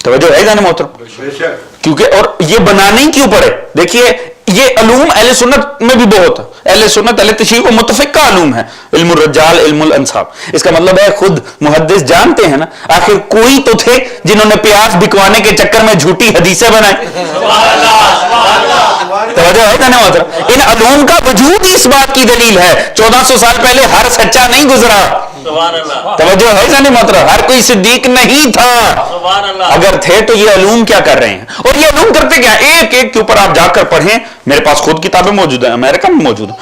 توجہ ہے جانے محترم؟ کیونکہ اور یہ بنانے ہی کیوں پڑے؟ دیکھیے یہ علوم اہل سنت میں بھی بہت ہے، اہل سنت اہل تشیع کو متفقہ علوم ہے، علم الرجال، علم الانصاب۔ اس کا مطلب ہے خود محدث جانتے ہیں نا، آخر کوئی تو تھے جنہوں نے پیاز بکوانے کے چکر میں جھوٹی حدیثیں بنائی۔ توجہ ہے نا محترم؟ ان علوم کا وجود ہی اس بات کی دلیل ہے 1400 سال پہلے ہر سچا نہیں گزرا۔ توجہ ہے نا محترم؟ ہر کوئی صدیق نہیں تھا، اگر تھے تو یہ علوم کیا کر رہے ہیں؟ اور یہ علوم کرتے کیا؟ ایک ایک کے اوپر آپ جا کر پڑھیں، میرے پاس خود کتابیں موجود ہیں، امریکہ میں موجود ہیں،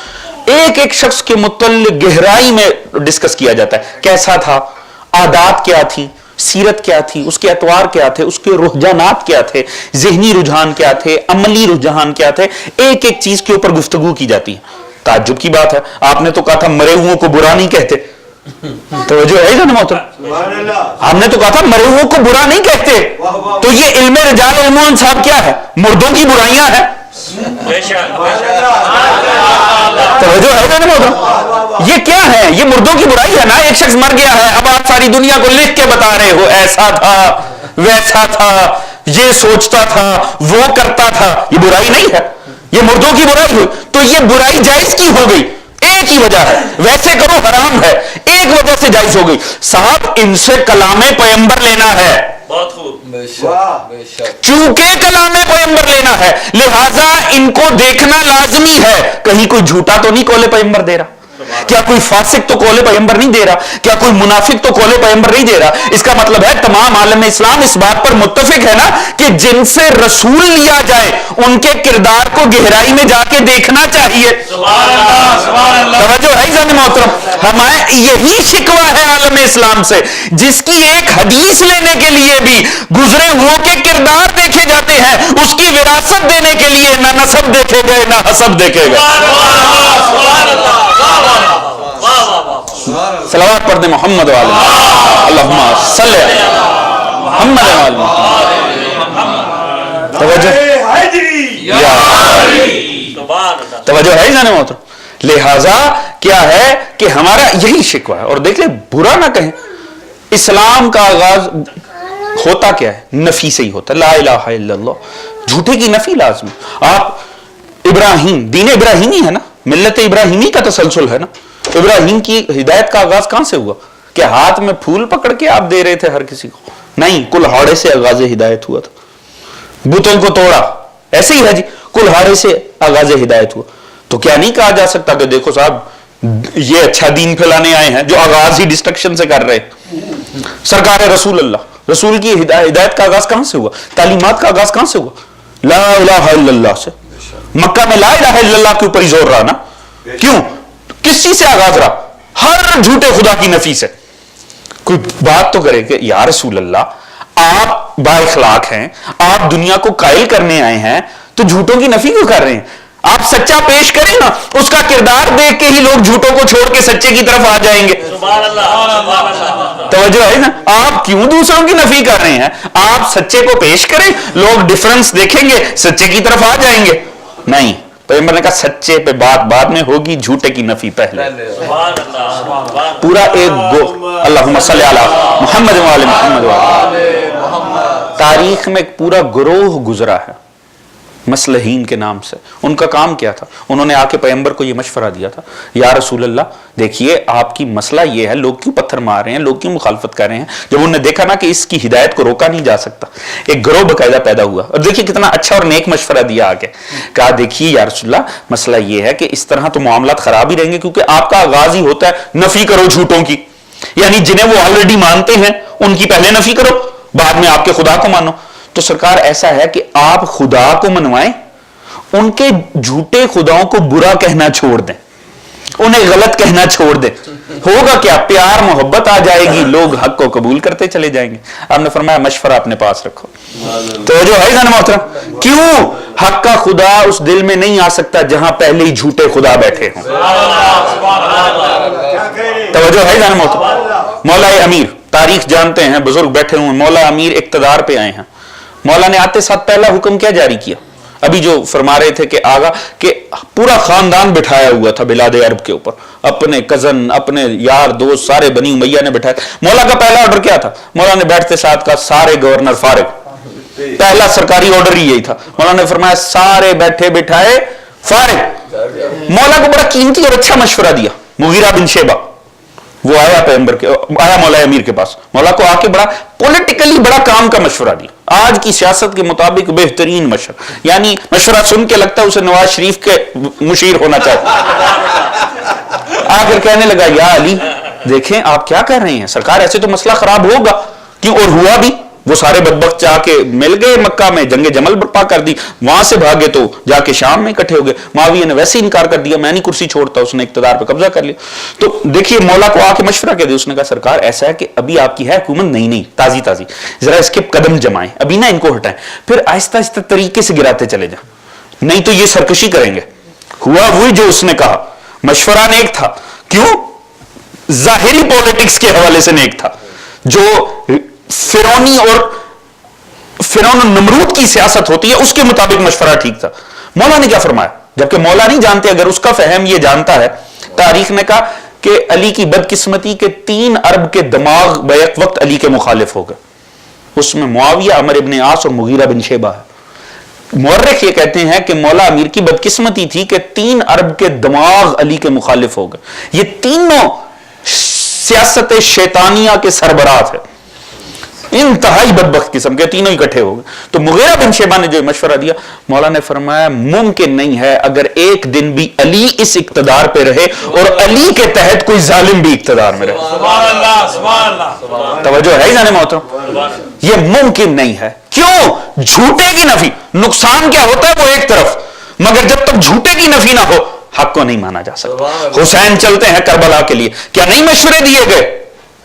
ایک ایک شخص کے متعلق گہرائی میں ڈسکس کیا جاتا ہے، کیسا تھا، عادات کیا تھی، سیرت کیا تھی، اس کے اطوار کیا تھے، اس کے رجحانات کیا تھے، ذہنی رجحان کیا تھے، عملی رجحان کیا تھے، ایک ایک چیز کے اوپر گفتگو کی جاتی ہے۔ تعجب کی بات ہے، آپ نے تو کہا تھا مرے ہوئوں کو برا نہیں کہتے، توجہ ہے نا محترم؟ ہم نے تو کہا تھا مرے ہوئوں کو برا نہیں کہتے، تو یہ علم رجال علم انصاب کیا ہے؟ مردوں کی برائیاں ہیں۔ توجہ ہے نا محترم؟ یہ کیا ہے؟ یہ مردوں کی برائی ہے نا، ایک شخص مر گیا ہے، اب آپ ساری دنیا کو لکھ کے بتا رہے ہو ایسا تھا، ویسا تھا، یہ سوچتا تھا، وہ کرتا تھا، یہ برائی نہیں ہے، یہ مردوں کی برائی ہوئی۔ تو یہ برائی جائز کی ہو گئی، ایک ہی وجہ ہے، ویسے کرو حرام ہے، ایک وجہ سے جائز ہو گئی، صاحب ان سے کلام پیغمبر لینا ہے، بہت خوب، چونکہ کلام پیغمبر لینا ہے لہذا ان کو دیکھنا لازمی ہے، کہیں کوئی جھوٹا تو نہیں قول پیغمبر دے رہا، کیا کوئی فاسق تو قول پیغمبر نہیں دے رہا؟ کیا کوئی منافق تو قول پیغمبر نہیں دے رہا؟ اس کا مطلب ہے تمام عالم اسلام اس بات پر متفق ہے نا کہ جن سے رسول لیا جائے ان کے کردار کو گہرائی میں جا کے دیکھنا چاہیے. توجہ ہے جان محترم؟ ہمیں یہی شکوہ ہے عالم اسلام سے، جس کی ایک حدیث لینے کے لیے بھی گزرے ہوں کے کردار دیکھے جاتے ہیں، اس کی وراثت دینے کے لیے نہ نسب دیکھے گئے نہ حسب دیکھے گئے. صلوات پڑھ دیں محمد والے اللہم صلی محمد والے. توجہ ہے جانے محترم؟ لہذا کیا ہے کہ ہمارا یہی شکوہ ہے. اور دیکھ لیں برا نہ کہیں، اسلام کا آغاز ہوتا کیا ہے؟ نفی سے ہی ہوتا ہے. لا الہ الا اللہ، جھوٹے کی نفی لازم. آپ ابراہیم، دین ابراہیمی ہے نا، ملت ابراہیمی کا تسلسل ہے نا. ابراہیم کی ہدایت کا آغاز کہاں سے ہوا؟ کہ ہاتھ میں پھول پکڑ کے آپ دے رہے تھے ہر کسی کو؟ نہیں، کلہاڑے سے آغاز ہدایت ہوا تھا. بتوں کو توڑا، ایسے ہی ہے جی، کلہاڑے سے آغاز ہدایت ہوا. تو کیا نہیں کہا جا سکتا کہ دیکھو صاحب یہ اچھا دین پھیلانے آئے ہیں جو آغاز ہی ڈسٹرکشن سے کر رہے ہیں؟ سرکار رسول اللہ، رسول کی ہدایت کا آغاز کہاں سے ہوا؟ تعلیمات کا آغاز کہاں سے ہوا؟ لا الہ الا اللہ سے. مکہ میں لا الہ الا اللہ کے اوپر ہی زور رہا نا. کیوں؟ کس چیز سے آغاز رہا؟ ہر جھوٹے خدا کی نفی سے. کوئی بات تو کرے کہ یا رسول اللہ آپ با اخلاق ہیں، آپ دنیا کو قائل کرنے آئے ہیں، تو جھوٹوں کی نفی کیوں کر رہے ہیں؟ آپ سچا پیش کریں نا، اس کا کردار دیکھ کے ہی لوگ جھوٹوں کو چھوڑ کے سچے کی طرف آ جائیں گے. توجہ ہے نا؟ آپ کیوں دوسروں کی نفی کر رہے ہیں؟ آپ سچے کو پیش کریں، لوگ ڈفرنس دیکھیں گے، سچے کی طرف آ جائیں گے. نہیں، پیغمبر نے کہا سچے پہ بات بعد میں ہوگی، جھوٹے کی نفی پہلے. پورا ایک گو اللہم صلی علی محمد وعلی محمد. تاریخ میں ایک پورا گروہ گزرا ہے مسلحین کے نام سے. ان کا کام کیا تھا؟ انہوں نے آ کے پیغمبر کو یہ مشورہ دیا تھا، یا رسول اللہ دیکھیے آپ کی مسئلہ یہ ہے، لوگ کیوں پتھر مار رہے ہیں، لوگ کیوں مخالفت کر رہے ہیں. جب انہوں نے دیکھا نا کہ اس کی ہدایت کو روکا نہیں جا سکتا، ایک گروہ باقاعدہ پیدا ہوا. اور دیکھیے کتنا اچھا اور نیک مشورہ دیا آگے. کہا دیکھیے یا رسول اللہ مسئلہ یہ ہے کہ اس طرح تو معاملات خراب ہی رہیں گے، کیونکہ آپ کا آغاز ہی ہوتا ہے نفی کرو جھوٹوں کی. یعنی جنہیں وہ آلریڈی مانتے ہیں ان کی پہلے نفی کرو، بعد میں آپ کے خدا کو مانو. تو سرکار ایسا ہے کہ آپ خدا کو منوائیں، ان کے جھوٹے خداؤں کو برا کہنا چھوڑ دیں، انہیں غلط کہنا چھوڑ دیں. ہوگا کیا؟ پیار محبت آ جائے گی، لوگ حق کو قبول کرتے چلے جائیں گے. آپ نے فرمایا مشورہ اپنے پاس رکھو. تو جو ہے نا محترم، کیوں حق کا خدا اس دل میں نہیں آ سکتا جہاں پہلے ہی جھوٹے خدا بیٹھے ہوں. توجہ ہے نا محترم؟ مولا امیر، تاریخ جانتے ہیں، بزرگ بیٹھے ہوئے، مولا امیر اقتدار پہ آئے ہیں. مولا نے آتے ساتھ پہلا حکم کیا جاری کیا؟ ابھی جو فرما رہے تھے کہ آگا کہ پورا خاندان بٹھایا ہوا تھا بلاد عرب کے اوپر، اپنے کزن، اپنے یار دوست سارے بنی امیہ نے بٹھایا. مولا کا پہلا آرڈر کیا تھا؟ مولا نے بیٹھتے ساتھ کا سارے گورنر فارغ. پہلا سرکاری آرڈر ہی یہی تھا. مولا نے فرمایا سارے بیٹھے بٹھائے فارغ. مولا کو بڑا قیمتی اور اچھا مشورہ دیا. مغیرہ بن شیبہ وہ آیا پیغمبر کے، آیا مولا امیر کے پاس، مولا کو آ کے بڑا پولیٹیکلی بڑا کام کا مشورہ دیا، آج کی سیاست کے مطابق بہترین مشورہ. یعنی مشورہ سن کے لگتا ہے اسے نواز شریف کے مشیر ہونا چاہیے. آ کر کہنے لگا یا علی دیکھیں آپ کیا کر رہے ہیں، سرکار ایسے تو مسئلہ خراب ہوگا. کیوں؟ اور ہوا بھی. وہ سارے بدبخت جا کے مل گئے مکہ میں، جنگ جمل برپا کر دی، وہاں سے بھاگے تو جا کے شام میں اکٹھے ہو گئے. معاویہ نے ویسے ہی انکار کر دیا، میں نہیں کرسی چھوڑتا، اس نے اقتدار پہ قبضہ کر لیا. تو دیکھیے مولا کو آ کے مشورہ کیا دیا. اس نے کہا سرکار ایسا ہے کہ ابھی آپ کی ہے حکومت نہیں تازی ذرا اس کے قدم جمائیں، ابھی نہ ان کو ہٹائیں، پھر آہستہ آہستہ طریقے سے گراتے چلے جائیں، نہیں تو یہ سرکشی کریں گے. ہوا وہی جو اس نے کہا. مشورہ نیک تھا. کیوں؟ ظاہری پولیٹکس کے حوالے سے نیک تھا. جو فرعونی اور فرعون نمرود کی سیاست ہوتی ہے اس کے مطابق مشورہ ٹھیک تھا. مولا نے کیا فرمایا؟ جبکہ مولا نہیں جانتے، اگر اس کا فہم یہ جانتا ہے. تاریخ نے کہا کہ علی کی بدقسمتی کے 3 ارب کے دماغ بیک وقت علی کے مخالف ہو گئے. اس میں معاویہ، عمر ابن عاص اور مغیرہ بن شیبہ ہے. مورخ یہ کہتے ہیں کہ مولا امیر کی بدقسمتی تھی کہ 3 ارب کے دماغ علی کے مخالف ہو گئے. یہ تینوں سیاست شیطانیہ کے سربراہ تھے. انتہائی بدبخت قسم کے تینوں اکٹھے ہو گئے. تو مغیرہ بن شیبہ نے جو مشورہ دیا، مولا نے فرمایا ممکن نہیں ہے اگر ایک دن بھی علی اس اقتدار پہ رہے اور علی کے تحت کوئی ظالم بھی اقتدار میں رہے. سبحان اللہ سبحان اللہ. توجہ ہے جانے محترم، یہ ممکن نہیں ہے. کیوں؟ جھوٹے کی نفی، نقصان کیا ہوتا ہے وہ ایک طرف، مگر جب تک جھوٹے کی نفی نہ ہو حق کو نہیں مانا جا سکتا. حسین چلتے ہیں کربلا کے لیے، کیا نہیں مشورے دیے گئے؟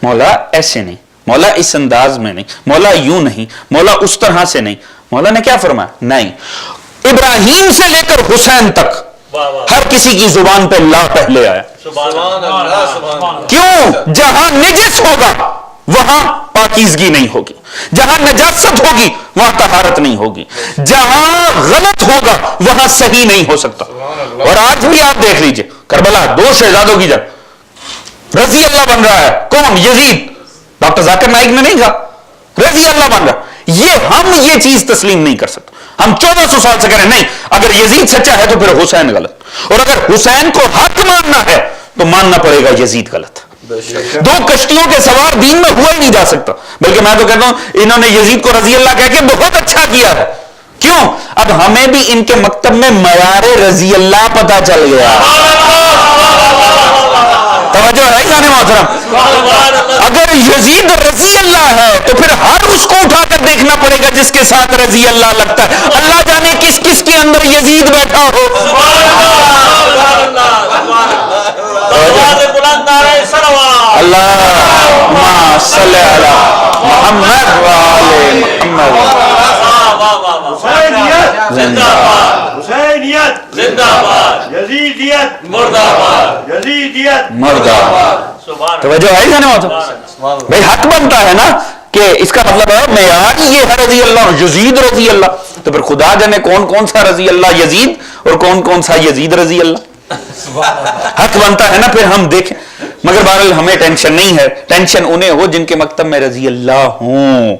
مولا ایسے نہیں، مولا اس انداز میں نہیں، مولا یوں نہیں، مولا اس طرح سے نہیں. مولا نے کیا فرمایا؟ نہیں. ابراہیم سے لے کر حسین تک ہر کسی کی زبان پہ لا پہلے آیا. سبحان اللہ سبحان اللہ. کیوں؟ جہاں نجس ہوگا وہاں پاکیزگی نہیں ہوگی، جہاں نجاست ہوگی وہاں طہارت نہیں ہوگی، جہاں غلط ہوگا وہاں صحیح نہیں ہو سکتا. اور آج بھی آپ دیکھ لیجئے کربلا 2 شہزادوں کی جنگ، رضی اللہ بن رہا ہے. کون؟ یزید. ڈاکٹر ذاکر نائک نے نہیں کہا، رضی اللہ بن رہا. ہم یہ چیز تسلیم نہیں کر سکتے. ہم 1400 سال سے کہہ رہے ہیں نہیں، اگر یزید سچا ہے تو پھر حسین غلط، اور اگر حسین کو حق ماننا ہے تو ماننا پڑے گا یزید غلط. 2 کشتیوں کے سوار دین میں ہوا ہی نہیں جا سکتا. بلکہ میں تو کہتا ہوں انہوں نے یزید کو رضی اللہ کہہ کے بہت اچھا کیا ہے. کیوں؟ اب ہمیں بھی ان کے مکتب میں معیار رضی اللہ پتا چل گیا. توجہ ہے جانے محترم، اگر یزید رضی اللہ ہے تو پھر ہر اس کو اٹھا کر دیکھنا پڑے گا جس کے ساتھ رضی اللہ لگتا ہے. اللہ جانے کس کس کے اندر یزید بیٹھا ہو. اللہم صلی علی محمد وآل محمد. زندہ باد حسینیت، زندہ باد یزیدیت، مردہ باد یزیدیت، مردہ باد. توجہ ہے جانے محترم، بھئی حق بنتا ہے نا کہ اس کا مطلب ہے معیار یہ ہے رضی اللہ، یزید رضی اللہ. تو پھر خدا جانے کون کون سا رضی اللہ یزید اور کون کون سا یزید رضی اللہ. حق بنتا ہے نا پھر ہم دیکھیں. مگر بہرحال ہمیں ٹینشن نہیں ہے، ٹینشن انہیں ہو جن کے مکتب میں رضی اللہ ہوں.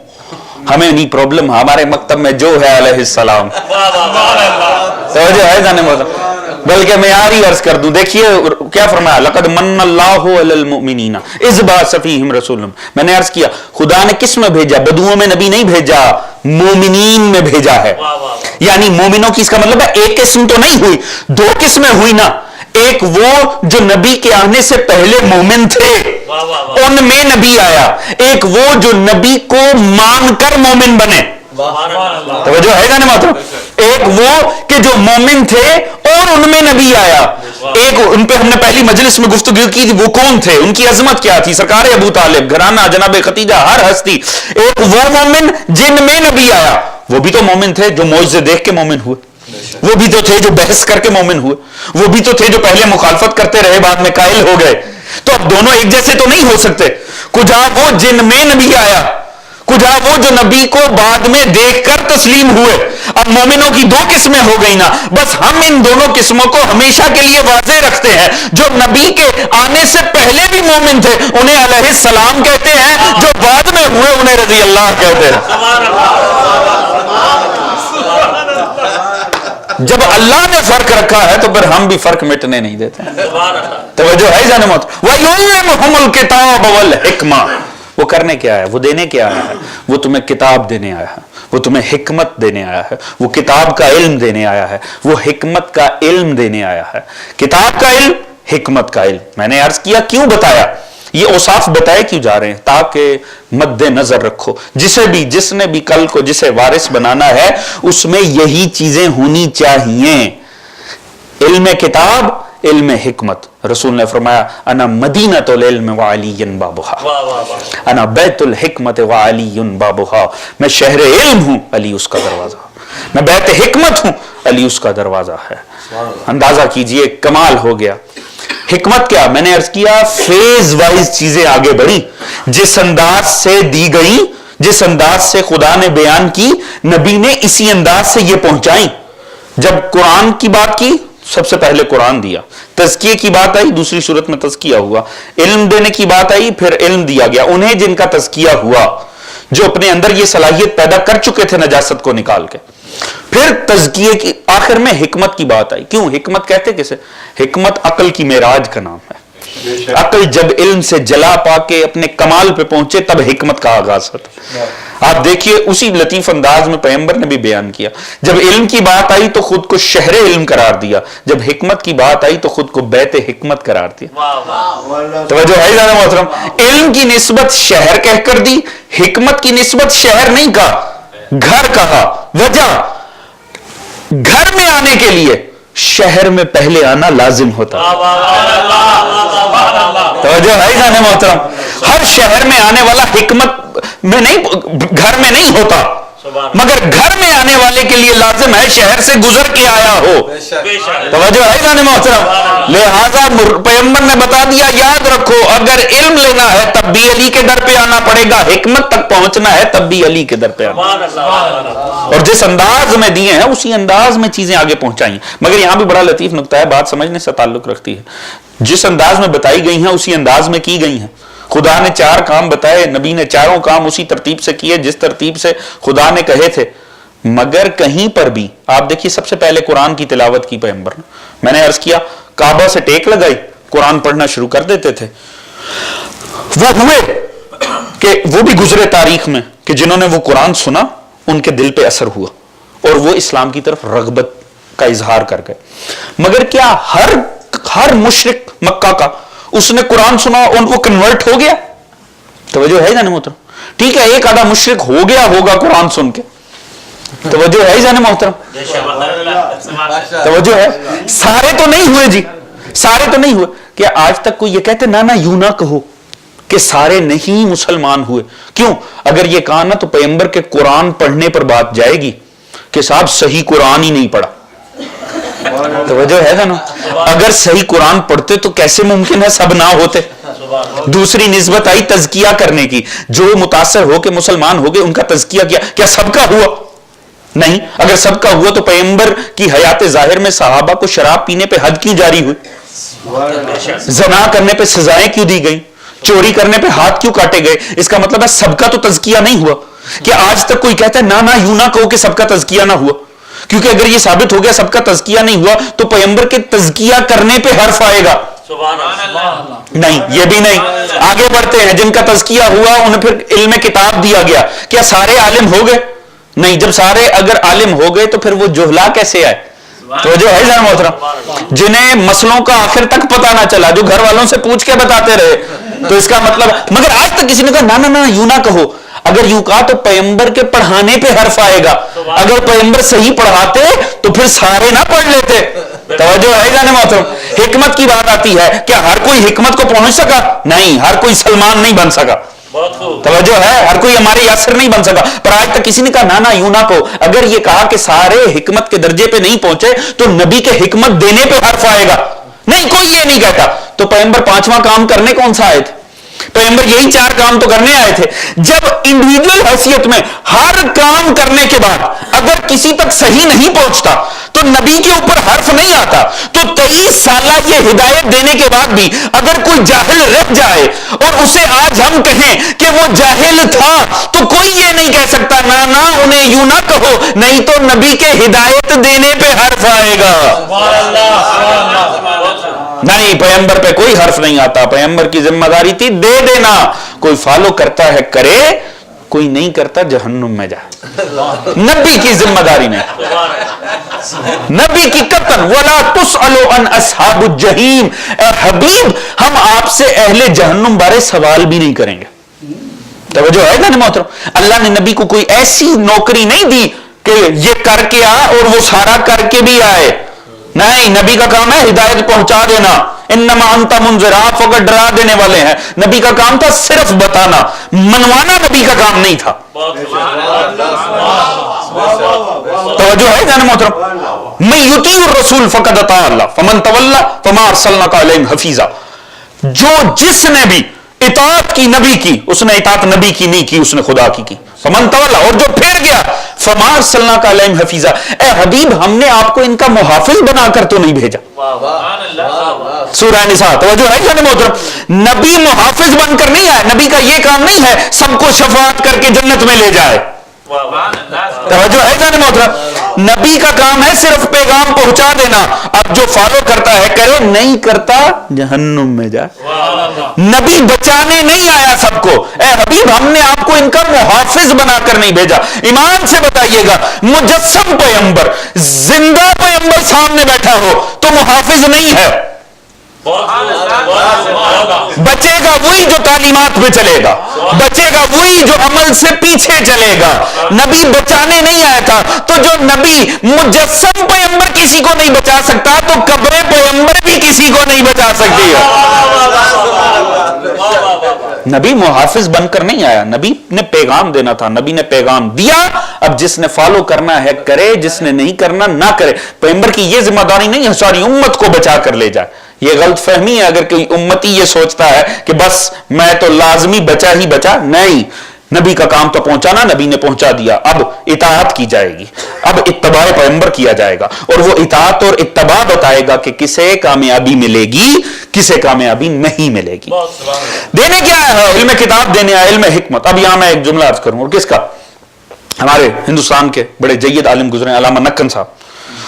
ہمیں نہیں پرابلم، ہمارے مکتب میں جو ہے علیہ السلام. توجہ ہے جانے محترم. بلکہ میں یاری عرض کر دوں، دیکھیے کیا فرمایا، لقد من اللہ علی المؤمنین اذ بعث فیہم رسولا. میں نے عرض کیا خدا نے کس میں بھیجا؟ بدوؤں میں نبی نہیں بھیجا، مومنین میں بھیجا ہے. یعنی مومنوں کی اس کا مطلب ہے ایک قسم تو نہیں ہوئی، 2 قسمیں ہوئی نا. ایک وہ جو نبی کے آنے سے پہلے مومن تھے ان میں نبی آیا، ایک وہ جو نبی کو مان کر مومن بنے. توجہ ہے نا ماتو. ایک وہ کہ جو مومن تھے اور ان میں نبی آیا. ایک ان پہ ہم نے پہلی مجلس میں گفتگو کی تھی، وہ کون تھے، ان کی عظمت کیا تھی، سرکار ابو طالب، گھرانہ جناب ختیجہ، ہر ہستی. ایک وہ مومن جن میں نبی آیا، وہ بھی تو مومن تھے جو معجزے دیکھ کے مومن ہوئے، وہ بھی تو تھے جو بحث کر کے مومن ہوئے، وہ بھی تو تھے جو پہلے مخالفت کرتے رہے بعد میں قائل ہو گئے. تو اب دونوں ایک جیسے تو نہیں ہو سکتے. کجا وہ جن میں نبی آیا، کجا وہ جو نبی کو بعد میں دیکھ کر تسلیم ہوئے. اب مومنوں کی 2 قسمیں ہو گئی نا. بس ہم ان دونوں قسموں کو ہمیشہ کے لیے واضح رکھتے ہیں. جو نبی کے آنے سے پہلے بھی مومن تھے انہیں علیہ السلام کہتے ہیں، جو بعد میں ہوئے انہیں رضی اللہ کہتے ہیں. جب اللہ نے فرق رکھا ہے تو پھر ہم بھی فرق مٹنے نہیں دیتے. توجہ ہے جانے موت. وَيُعْلِمُهُمُ الْكِتَابَ وَالْحِكْمَةَ. وہ کرنے کیا ہے؟ وہ دینے کیا آیا ہے؟ وہ تمہیں کتاب دینے آیا ہے، وہ تمہیں حکمت دینے آیا ہے، وہ کتاب کا علم دینے آیا ہے، وہ حکمت کا علم دینے آیا ہے. کتاب کا علم، حکمت کا علم. میں نے عرض کیا کیوں بتایا، یہ اوصاف بتائے کیوں جا رہے ہیں؟ تاکہ مد نظر رکھو جس نے بھی کل کو جسے وارث بنانا ہے اس میں یہی چیزیں ہونی چاہیے. علم کتاب، علم حکمت. رسول نے فرمایا انا مدینۃ العلم وعلی بابها، انا بیت الحکمت وعلی بابها. میں شہر علم ہوں، علی اس کا دروازہ. میں بیت حکمت ہوں، علی اس کا دروازہ ہے. اندازہ کیجئے کمال ہو گیا. حکمت کیا؟ میں نے عرض کیا فیز وائز چیزیں آگے بڑھی. جس انداز سے دی گئی، جس انداز سے خدا نے بیان کی، نبی نے اسی انداز سے یہ پہنچائیں. جب قرآن کی بات کی سب سے پہلے قرآن دیا، تزکیے کی بات آئی دوسری صورت میں تزکیہ ہوا، علم دینے کی بات آئی پھر علم دیا گیا. انہیں جن کا تزکیہ ہوا، جو اپنے اندر یہ صلاحیت پیدا کر چکے تھے نجاست کو نکال کے. پھر تزکیے کی آخر میں حکمت کی بات آئی. کیوں حکمت کہتے کسے؟ حکمت عقل کی معراج کا نام ہے. عقل جب علم سے جلا پا کے اپنے کمال پہ پہنچے تب حکمت کا آغاز ہوتا. آپ دیکھیے اسی لطیف انداز میں پیغمبر نے بھی بیان کیا, جب علم کی بات آئی تو خود کو شہر علم قرار دیا, جب حکمت کی بات آئی تو خود کو بیت حکمت قرار دیا. توجہ ہے زیادہ محترم, علم کی نسبت شہر کہہ کر دی, حکمت کی نسبت شہر نہیں کہا, گھر کہا. وجہ گھر میں آنے کے لیے شہر میں پہلے آنا لازم ہوتا. توجہ ہے زیادہ محترم, ہر شہر میں آنے والا حکمت میں نہیں, گھر میں نہیں ہوتا, مگر گھر میں آنے والے کے لیے لازم ہے شہر سے گزر کے آیا ہو. توجہ ہے جانے محترم, لہذا پیغمبر نے بتا دیا یاد رکھو اگر علم لینا ہے تب بھی علی کے در پہ آنا پڑے گا, حکمت تک پہنچنا ہے تب بھی علی کے در پہ آنا. اور جس انداز میں دیے ہیں اسی انداز میں چیزیں آگے پہنچائی. مگر یہاں بھی بڑا لطیف نکتہ ہے, بات سمجھنے سے تعلق رکھتی ہے. جس انداز میں بتائی گئی ہیں اسی انداز میں کی گئی ہیں. خدا نے 4 کام بتائے, نبی نے چاروں کام اسی ترتیب سے کیے جس ترتیب سے خدا نے کہے تھے. مگر کہیں پر بھی آپ دیکھیے سب سے پہلے قرآن کی تلاوت کی پیغمبر نے. میں نے عرض کیا کعبہ سے ٹیک لگائی, قرآن پڑھنا شروع کر دیتے تھے. وہ ہوئے کہ وہ بھی گزرے تاریخ میں کہ جنہوں نے وہ قرآن سنا ان کے دل پہ اثر ہوا اور وہ اسلام کی طرف رغبت کا اظہار کر گئے. مگر کیا ہر مشرک مکہ کا اس نے قرآن سنا اور وہ کنورٹ ہو گیا؟ توجہ ہے جانے محترم, ٹھیک ہے ایک آدھا مشرک ہو گیا ہوگا قرآن سن کے, توجہ ہے جانے محترم, توجہ ہے, سارے تو نہیں ہوئے جی, سارے تو نہیں ہوئے. کیا آج تک کوئی یہ کہتے نہ یوں نہ کہو کہ سارے نہیں مسلمان ہوئے؟ کیوں؟ اگر یہ کہا نا تو پیغمبر کے قرآن پڑھنے پر بات جائے گی کہ صاحب صحیح قرآن ہی نہیں پڑھا. توجہ ہے نا, اگر صحیح قرآن پڑھتے تو کیسے ممکن ہے سب نہ ہوتے. دوسری نسبت آئی تزکیہ کرنے کی, جو متاثر ہو کے مسلمان ہو گئے ان کا تزکیہ کیا. کیا سب کا ہوا؟ نہیں. اگر سب کا ہوا تو پیغمبر کی حیات ظاہر میں صحابہ کو شراب پینے پہ حد کیوں جاری ہوئی, زنا کرنے پہ سزائیں کیوں دی گئی, چوری کرنے پہ ہاتھ کیوں کاٹے گئے؟ اس کا مطلب ہے سب کا تو تزکیہ نہیں ہوا. کہ آج تک کوئی کہتا ہے نہ یوں نہ کہو کہ سب کا تزکیہ نہ ہوا, کیونکہ اگر یہ ثابت ہو گیا سب کا تزکیہ نہیں ہوا تو پیغمبر کے تزکیہ کرنے پہ حرف آئے گا. نہیں, یہ بھی نہیں. آگے بڑھتے ہیں, جن کا تزکیہ ہوا انہیں پھر علم کتاب دیا گیا. کیا سارے عالم ہو گئے؟ نہیں. جب سارے اگر عالم ہو گئے تو پھر وہ جہلا کیسے آئے؟ تو جو ہے جان محترم, جنہیں مسئلوں کا آخر تک پتہ نہ چلا, جو گھر والوں سے پوچھ کے بتاتے رہے, تو اس کا مطلب, مگر آج تک کسی نے کہا نہ یوں نہ کہو. اگر یوں کہا تو پیغمبر کے پڑھانے پہ حرف آئے گا. اگر پیغمبر صحیح پڑھاتے تو پھر سارے نہ پڑھ لیتے. توجہ ہے جانے محترم, حکمت کی بات آتی ہے, کیا ہر کوئی حکمت کو پہنچ سکا؟ نہیں. ہر کوئی سلمان نہیں بن سکا. توجہ ہے, ہر کوئی ہمارے یاسر نہیں بن سکا. پر آج تک کسی نے کہا نہ یوں نہ کہو. اگر یہ کہا کہ سارے حکمت کے درجے پہ نہیں پہنچے تو نبی کے حکمت دینے پہ حرف آئے گا. نہیں, کوئی یہ نہیں کہتا. تو پیغمبر 5واں کام کرنے کون سا آئے تھے؟ پیغمبر یہی 4 کام تو کرنے آئے تھے. جب انڈیویجول حیثیت میں ہر کام کرنے کے بعد اگر کسی تک صحیح نہیں پہنچتا تو نبی کے اوپر حرف نہیں آتا. تو 23 سالہ یہ ہدایت دینے کے بعد بھی اگر کوئی جاہل رہ جائے اور اسے آج ہم کہیں کہ وہ جاہل تھا تو کوئی یہ نہیں کہہ سکتا نہ انہیں یوں نہ کہو, نہیں تو نبی کے ہدایت دینے پہ حرف آئے گا. نہیں, پیغمبر پہ کوئی حرف نہیں آتا. پیغمبر کی ذمہ داری تھی دے دینا. کوئی فالو کرتا ہے کرے, کوئی نہیں کرتا جہنم میں جائے. نبی کی ذمہ داری نہیں, نبی کی قطن ولا تسألوا عن اصحاب الجحیم. اے حبیب ہم آپ سے اہل جہنم بارے سوال بھی نہیں کریں گے. توجہ ہے نا محترم, اللہ نے نبی کو کوئی ایسی نوکری نہیں دی کہ یہ کر کے آ اور وہ سارا کر کے بھی آئے. نہیں, نبی کا کام ہے ہدایت پہنچا دینا. انما انت منذر, آپ فقط ڈرا دینے والے ہیں. نبی کا کام تھا صرف بتانا, منوانا نبی کا کام نہیں تھا. توجہ ہے جان محترم, من یطیع الرسول فقد اطاع اللہ فمن تولی فما ارسلناک علیہم حفیظا. جو جس نے بھی اطاعت کی نبی کی, اس نے اطاعت نبی کی نہیں کی, اس نے خدا کی. فمن تولی, اور جو پھر گیا, فما ارسلناک علیہم حفیظا. اے حبیب ہم نے آپ کو ان کا محافظ بنا کر تو نہیں بھیجا. سورہ نساء. توجہ ہے جان محترم, نبی محافظ بن کر نہیں آئے. نبی کا یہ کام نہیں ہے سب کو شفاعت کر کے جنت میں لے جائے. توجہ ہے جان محترم, نبی کا کام ہے صرف پیغام پہنچا دینا، اب جو فالو کرتا ہے کرے، نہیں کرتا جہنم میں جائے۔ نبی بچانے نہیں آیا سب کو، اے حبیب ہم نے آپ کو ان کا محافظ بنا کر نہیں بھیجا۔ ایمان سے بتائیے گا، مجسم پیغمبر، زندہ پیغمبر سامنے بیٹھا ہو تو محافظ نہیں ہے، بچے گا وہی جو تعلیمات پہ چلے گا، بچے گا وہی جو عمل سے پیچھے چلے گا۔ نبی بچانے نہیں آیا تھا، تو جو نبی مجسم پیغمبر کسی کو نہیں بچا سکتا تو قبر پیغمبر بھی کسی کو نہیں بچا سکتی ہے۔ نبی محافظ بن کر نہیں آیا، نبی نے پیغام دینا تھا، نبی نے پیغام دیا، اب جس نے فالو کرنا ہے کرے، جس نے نہیں کرنا نہ کرے۔ پیغمبر کی یہ ذمہ داری نہیں ہے ساری امت کو بچا کر لے جائے، یہ غلط فہمی ہے اگر کوئی امتی یہ سوچتا ہے کہ بس میں تو لازمی بچا ہی بچا، نہیں، نبی کا کام تو پہنچانا، نبی نے پہنچا دیا، اب اطاعت کی جائے گی، اب اتباع پیغمبر کیا جائے گا، اور وہ اطاعت اور اتباع بتائے گا کہ کسے کامیابی ملے گی، کسے کامیابی نہیں ملے گی۔ دینے کیا ہے؟ علم کتاب دینے ہے، علم حکمت۔ اب یہاں میں ایک جملہ عرض کروں، اور کس کا؟ ہمارے ہندوستان کے بڑے جید عالم گزرے علامہ نکن صاحب،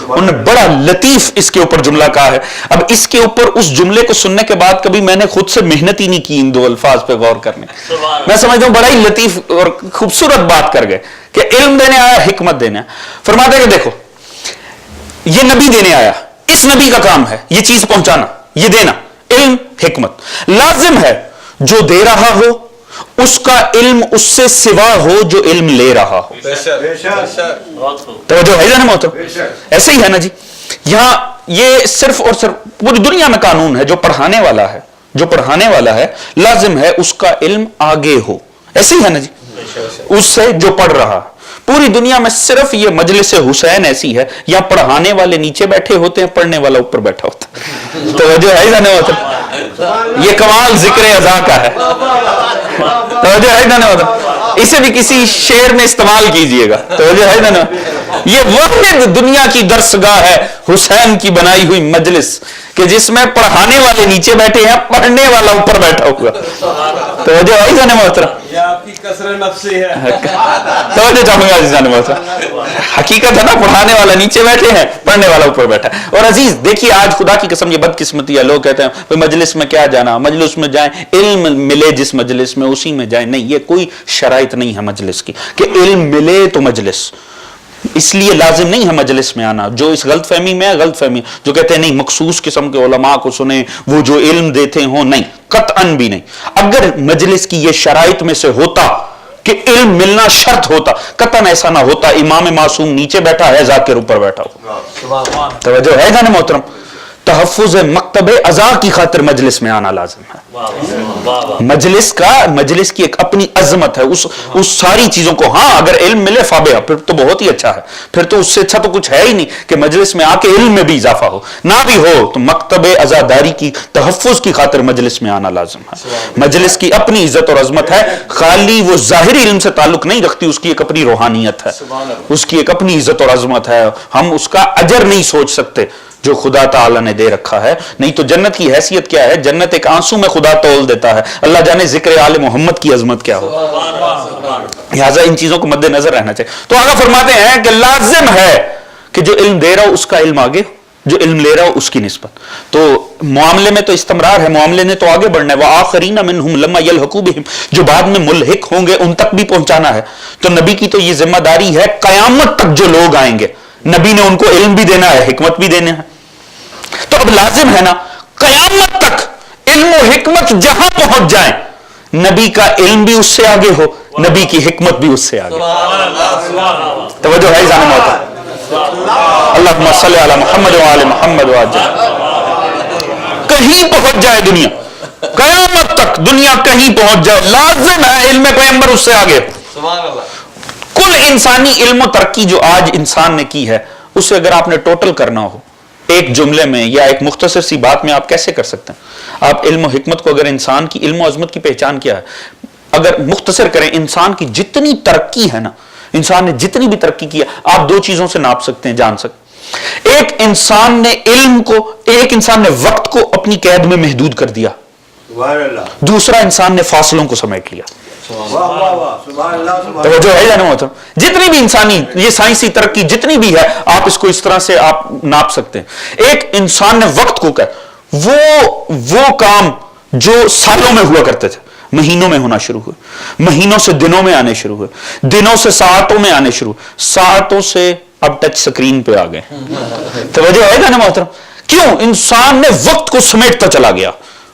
انہوں نے بڑا لطیف اس کے اوپر جملہ کہا ہے۔ اب اس کے اوپر اس جملے کو سننے کے بعد کبھی میں نے خود سے محنت ہی نہیں کی ان دو الفاظ پہ غور کرنے، میں سمجھتا ہوں بڑا ہی لطیف اور خوبصورت بات کر گئے کہ علم دینے آیا، حکمت دینے آیا۔ فرماتے کہ دیکھو یہ نبی دینے آیا، اس نبی کا کام ہے یہ چیز پہنچانا، یہ دینا، علم حکمت۔ لازم ہے جو دے رہا ہو اس کا علم اس سے سوا ہو جو علم لے رہا ہو۔ توجہ ہے نا محترم؟ ایسے ہی ہے نا جی، یہاں یہ صرف اور صرف پوری دنیا میں قانون ہے، جو پڑھانے والا ہے، جو پڑھانے والا ہے لازم ہے اس کا علم آگے ہو، ایسے ہی ہے نا جی، اس سے جو پڑھ رہا۔ پوری دنیا میں صرف یہ مجلس حسین ایسی ہے، یہاں پڑھانے والے نیچے بیٹھے ہوتے ہیں، پڑھنے والا اوپر بیٹھا ہوتا ہے۔ توجہ ہے نا محترم؟ یہ کمال ذکر اذا کا ہے، توجہ ہے نا محترم؟ اسے بھی کسی شعر میں استعمال کیجئے گا، توجہ ہے نا؟ یہ واحد دنیا کی درسگاہ ہے حسین کی بنائی ہوئی مجلس کہ جس میں پڑھانے والے نیچے بیٹھے ہیں، پڑھنے والا اوپر بیٹھا ہوا۔ توجہ ہے نا محترم؟ یہ آپ کی کثرت نفسی ہے۔ توجہ چاہوں گا عزیزان محترم، حقیقت ہے نا، پڑھانے والا نیچے بیٹھے ہیں، پڑھنے والا اوپر بیٹھا ہے۔ اور عزیز دیکھیے آج خدا کی قسم یہ بدقسمتی ہے، لوگ کہتے ہیں مجلس میں کیا جانا، مجلس میں جائیں، علم ملے جس مجلس میں اسی میں جائیں۔ نہیں، یہ کوئی شرائط نہیں ہے مجلس کی کہ علم ملے تو مجلس، اس لیے لازم نہیں ہے مجلس میں آنا۔ جو اس غلط فہمی میں ہے، غلط فہمی جو کہتے ہیں نہیں مخصوص قسم کے علماء کو سنیں وہ جو علم دیتے ہوں، نہیں، قطعاً بھی نہیں۔ اگر مجلس کی یہ شرائط میں سے ہوتا کہ علم ملنا شرط ہوتا، قطعاً ایسا نہ ہوتا امام معصوم نیچے بیٹھا ہے، ذاکر اوپر بیٹھا ہو۔ توجہ ہے جانے محترم؟ تحفظ مکتب ازا کی خاطر مجلس میں آنا لازم ہے۔ مجلس کی ایک اپنی عظمت ہے، اس ساری چیزوں کو، ہاں اگر علم ملے فابہ، پھر تو بہت ہی اچھا ہے، پھر تو اس سے اچھا تو کچھ ہے ہی نہیں کہ مجلس میں آ کے علم میں بھی اضافہ ہو، نہ بھی ہو تو مکتب ازاداری کی تحفظ کی خاطر مجلس میں آنا لازم ہے۔ مجلس کی اپنی عزت اور عظمت ہے، خالی وہ ظاہری علم سے تعلق نہیں رکھتی، اس کی ایک اپنی روحانیت ہے، اس کی ایک اپنی عزت اور عظمت ہے، ہم اس کا اجر نہیں سوچ سکتے جو خدا تعالیٰ نے دے رکھا ہے۔ نہیں تو جنت کی حیثیت کیا ہے؟ جنت ایک آنسو میں خدا تول دیتا ہے، اللہ جانے ذکر آل محمد کی عظمت کیا ہو۔ لہٰذا ان چیزوں کو مد نظر رہنا چاہیے۔ تو آگے فرماتے ہیں کہ لازم ہے کہ جو علم دے رہا ہو اس کا علم آگے، جو علم لے رہا ہو اس کی نسبت۔ تو معاملے میں تو استمرار ہے، معاملے نے تو آگے بڑھنا ہے، وآخرین منہم لما یلحقوا بہم، جو بعد میں ملحق ہوں گے ان تک بھی پہنچانا ہے۔ تو نبی کی تو یہ ذمہ داری ہے، قیامت تک جو لوگ آئیں گے نبی نے ان کو علم بھی دینا ہے، حکمت بھی دینا ہے۔ تو اب لازم ہے نا قیامت تک علم و حکمت جہاں پہنچ جائیں، نبی کا علم بھی اس سے آگے ہو، نبی کی حکمت بھی اس سے آگے۔ توجہ ہے جانے محترم؟ اللہم صلی علی محمد وآل محمد وعجل۔ کہیں پہنچ جائے دنیا، قیامت تک دنیا کہیں پہنچ جائے، لازم ہے علم پیغمبر اس سے آگے۔ کل انسانی علم و ترقی جو آج انسان نے کی ہے، اسے اگر آپ نے ٹوٹل کرنا ہو ایک جملے میں یا ایک مختصر سی بات میں، آپ کیسے کر سکتے ہیں؟ آپ علم و حکمت کو، اگر انسان کی علم و عظمت کی پہچان کیا ہے، اگر مختصر کریں، انسان کی جتنی ترقی ہے نا، انسان نے جتنی بھی ترقی کیا، آپ دو چیزوں سے ناپ سکتے ہیں، جان سکتے ہیں۔ ایک انسان نے علم کو، ایک انسان نے وقت کو اپنی قید میں محدود کر دیا، دوسرا انسان نے فاصلوں کو سمیٹ لیا۔ توجہ ہے جانے محترم, جتنی بھی انسانی یہ سائنسی ترقی جتنی بھی ہے آپ اس کو اس طرح سے آپ ناپ سکتے ہیں. ایک انسان نے وقت کو وہ کام جو سالوں میں ہوا کرتے تھے مہینوں میں ہونا شروع ہوئے, مہینوں سے دنوں میں آنے شروع ہوئے, دنوں سے ساعتوں میں آنے شروع ہوئے, ساعتوں سے اب ٹچ سکرین پہ آ گئے. توجہ ہے نا محترم, کیوں؟ انسان نے وقت کو سمیٹتا چلا گیا,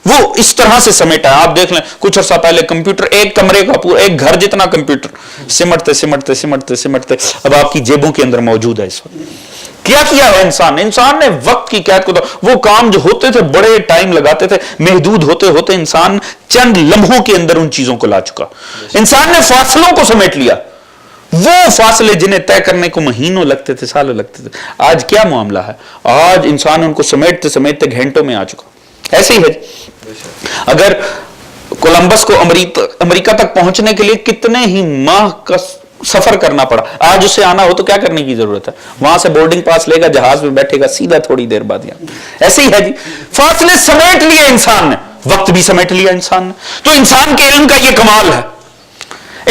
وہ اس طرح سے سمیٹا ہے. آپ دیکھ لیں کچھ عرصہ پہلے کمپیوٹر ایک کمرے کا پورا ایک گھر جتنا کمپیوٹر سمٹتے سمٹتے سمٹتے سمٹتے اب آپ کی جیبوں کے اندر موجود ہے. اس وقت کیا ہے انسان نے وقت کی قید کو وہ کام جو ہوتے تھے بڑے ٹائم لگاتے تھے محدود ہوتے ہوتے انسان چند لمحوں کے اندر ان چیزوں کو لا چکا. انسان نے فاصلوں کو سمیٹ لیا, وہ فاصلے جنہیں طے کرنے کو مہینوں لگتے تھے سالوں لگتے تھے, آج کیا معاملہ ہے؟ آج انسان ان کو سمیٹتے سمیٹتے گھنٹوں میں آ چکا. ایسے ہی ہے اگر کولمبس کو امریکہ تک پہنچنے کے لیے کتنے ہی ماہ کا سفر کرنا پڑا, آج اسے آنا ہو تو کیا کرنے کی ضرورت ہے؟ وہاں سے بورڈنگ پاس لے گا, جہاز میں بیٹھے گا, سیدھا تھوڑی دیر بعد یہاں. ایسے ہی ہے جی, فاصلے سمیٹ لیے انسان نے, وقت بھی سمیٹ لیا انسان نے. تو انسان کے علم کا یہ کمال ہے.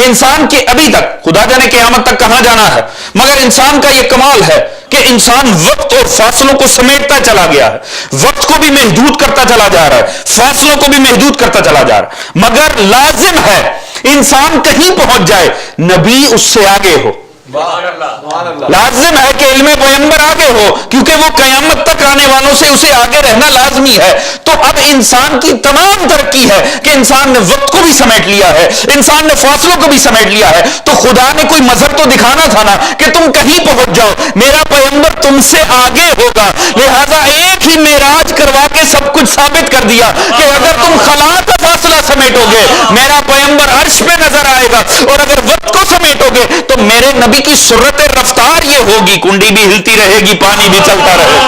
انسان کے ابھی تک خدا جانے قیامت تک کہاں جانا ہے, مگر انسان کا یہ کمال ہے کہ انسان وقت اور فاصلوں کو سمیٹتا چلا گیا ہے, وقت کو بھی محدود کرتا چلا جا رہا ہے, فاصلوں کو بھی محدود کرتا چلا جا رہا ہے. مگر لازم ہے انسان کہیں پہنچ جائے نبی اس سے آگے ہو. لازم ہے کہ علم پیغمبر آگے ہو, کیونکہ وہ قیامت تک آنے والوں سے اسے آگے رہنا لازمی ہے. تو اب انسان کی تمام ترقی ہے کہ انسان نے وقت کو بھی سمیٹ لیا ہے, انسان نے فاصلوں کو بھی سمیٹ لیا ہے. تو خدا نے کوئی مذہب تو دکھانا تھا نا کہ تم کہیں پہنچ جاؤ, میرا پیغمبر تم سے آگے ہوگا. لہذا ایک ہی معراج کروا کے سب کچھ ثابت کر دیا کہ اگر تم خلا کا فاصلہ سمیٹو گے میرا پیغمبر عرش پہ نظر آئے گا, اور اگر وقت کو سمیٹو گے تو میرے نبی کی سرعت رفتار یہ ہوگی, کنڈی بھی ہلتی رہے گی, پانی بھی چلتا رہے گا.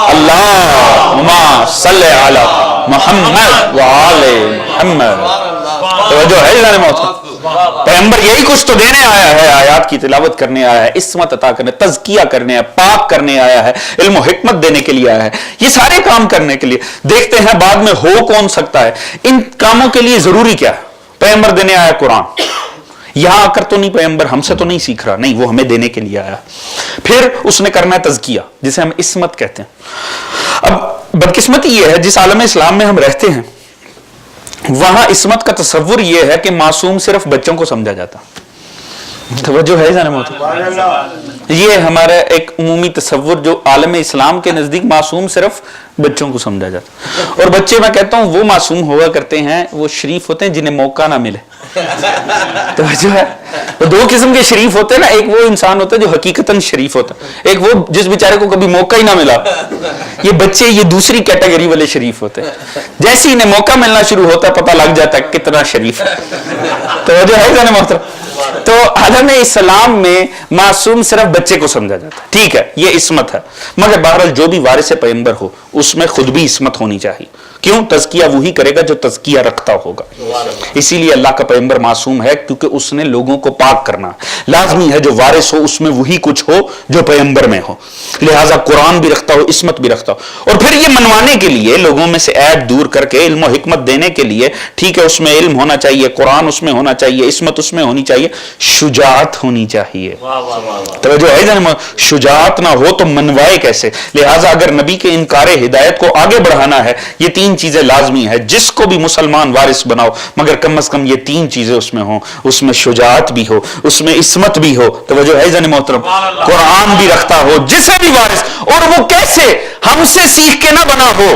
اللہم صلی علی محمد وآل محمد. توجہ ہے جناب محترم, پیغمبر یہی کچھ تو دینے آیا ہے, آیات کی تلاوت کرنے آیا ہے, عصمت عطا کرنے, تزکیہ کرنے آیا, پاک کرنے آیا ہے, علم و حکمت دینے کے لیے آیا ہے, یہ سارے کام کرنے کے لیے. دیکھتے ہیں بعد میں ہو کون سکتا ہے. ان کاموں کے لیے ضروری کیا ہے؟ پیغمبر دینے آیا قرآن, یہاں آ کر تو نہیں پیغمبر ہم سے تو نہیں سیکھ رہا, نہیں, وہ ہمیں دینے کے لیے آیا. پھر اس نے کرنا ہے تزکیہ, جسے ہم عصمت کہتے ہیں. اب بدقسمتی یہ ہے جس عالم اسلام میں ہم رہتے ہیں وہاں عصمت کا تصور یہ ہے کہ معصوم صرف بچوں کو سمجھا جاتا. توجہ ہے جانے محترم, یہ ہمارا ایک عمومی تصور جو عالم اسلام کے نزدیک معصوم صرف بچوں کو سمجھا جاتا. اور بچے میں کہتا ہوں وہ معصوم ہوا کرتے ہیں, وہ شریف ہوتے ہیں جنہیں موقع نہ ملے. توجہ ہے, دو قسم کے شریف ہوتے ہیں نا, ایک وہ انسان ہوتا ہے جو حقیقتاً شریف ہوتا ہے, ایک وہ جس بیچارے کو کبھی موقع ہی نہ ملا. یہ بچے یہ دوسری کیٹیگری والے شریف ہوتے ہیں. جیسے انہیں موقع ملنا شروع ہوتا ہے پتہ لگ جاتا ہے کتنا شریف ہے. توجہ ہے جانے محترم. تو عالم اسلام میں معصوم صرف بچے کو سمجھا جاتا ہے. ٹھیک ہے, یہ عصمت ہے, مگر بہرحال جو بھی وارث پیغمبر ہو اس میں خود بھی عصمت ہونی چاہیے. کیوں؟ تزکیہ وہی کرے گا جو تزکیہ رکھتا ہوگا. اسی لیے اللہ کا پیغمبر معصوم ہے کیونکہ اس نے لوگوں کو پاک کرنا. لازمی ہے جو وارث ہو اس میں وہی کچھ ہو جو پیغمبر میں ہو. لہٰذا قرآن بھی رکھتا ہو, عصمت بھی رکھتا ہو. اور پھر یہ منوانے کے لیے لوگوں میں سے عیب دور کر کے علم و حکمت دینے کے لیے, ٹھیک ہے اس میں علم ہونا چاہیے, قرآن اس میں ہونا چاہیے, عصمت اس میں ہونی چاہیے, شجاعت ہونی چاہیے. توجہ ہے جناب, شجاعت نہ ہو تو منوائے کیسے؟ لہٰذا اگر نبی کے انکار ہدایت کو آگے بڑھانا ہے یہ تین چیزیں لازمی ہے. جس کو بھی مسلمان وارث بناؤ مگر کم از کم یہ تین چیزیں اس میں ہوں, اس میں شجاعت بھی ہو, اس میں عصمت بھی ہو. توجہ ہے جناب محترم, قرآن بھی رکھتا ہو جسے بھی وارث, اور وہ کیسے ہم سے سیکھ کے نہ بنا ہو,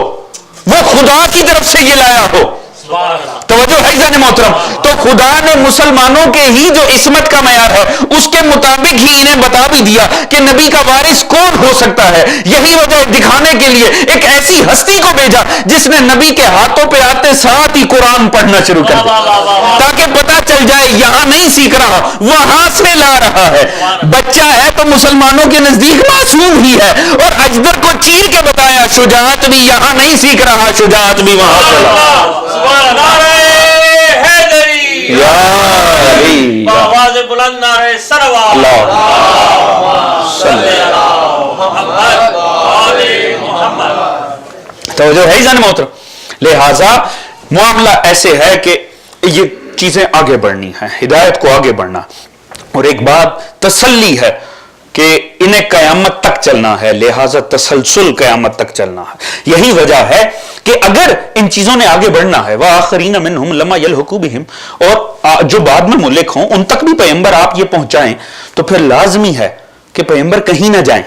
وہ خدا کی طرف سے یہ لایا ہو. توجہ ہے جان محترم. تو خدا نے مسلمانوں کے ہی جو عصمت کا معیار ہے اس کے مطابق ہی انہیں بتا بھی دیا کہ نبی کا وارث کون ہو سکتا ہے. یہی وجہ دکھانے کے لیے ایک ایسی ہستی کو بھیجا جس نے نبی کے ہاتھوں پہ آتے ساتھ ہی قرآن پڑھنا شروع کر دیا, تاکہ پتا چل جائے یہاں نہیں سیکھ رہا, وہاں سے لا رہا ہے. بچہ ہے تو مسلمانوں کے نزدیک معصوم ہی ہے, اور اجدر کو چیر کے بتایا شجاعت بھی یہاں نہیں سیکھ رہا, شجاعت بھی وہاں سے لا. آواز بلند نعرہ سلوات. توجہ ہے جان محترم. لہذا معاملہ ایسے ہے کہ یہ چیزیں آگے بڑھنی ہیں، ہدایت کو آگے بڑھنا، اور ایک بات تسلی ہے کہ انہیں قیامت تک چلنا ہے، لہذا تسلسل قیامت تک چلنا ہے۔ یہی وجہ ہے کہ اگر ان چیزوں نے آگے بڑھنا ہے وَآخَرِينَ مِنْهُمْ لَمَّا يَلْحَقُوا بِهِمْ، اور جو بعد میں ملک ہوں ان تک بھی پیغمبر آپ یہ پہنچائیں، تو پھر لازمی ہے کہ پیغمبر کہیں نہ جائیں۔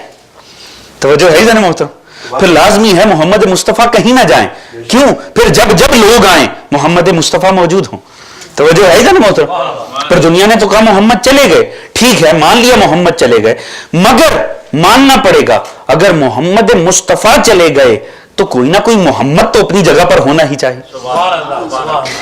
توجہ ہے ذرا محترم، پھر لازمی ہے محمد مصطفیٰ کہیں نہ جائیں۔ کیوں؟ پھر جب جب لوگ آئیں محمد مصطفیٰ موجود ہوں۔ توجہ ہے نا محترم، پھر دنیا نے تو کہا محمد چلے گئے، ٹھیک ہے مان لیا محمد چلے گئے، مگر ماننا پڑے گا اگر محمد مصطفیٰ چلے گئے تو کوئی نہ کوئی محمد تو اپنی جگہ پر ہونا ہی چاہیے،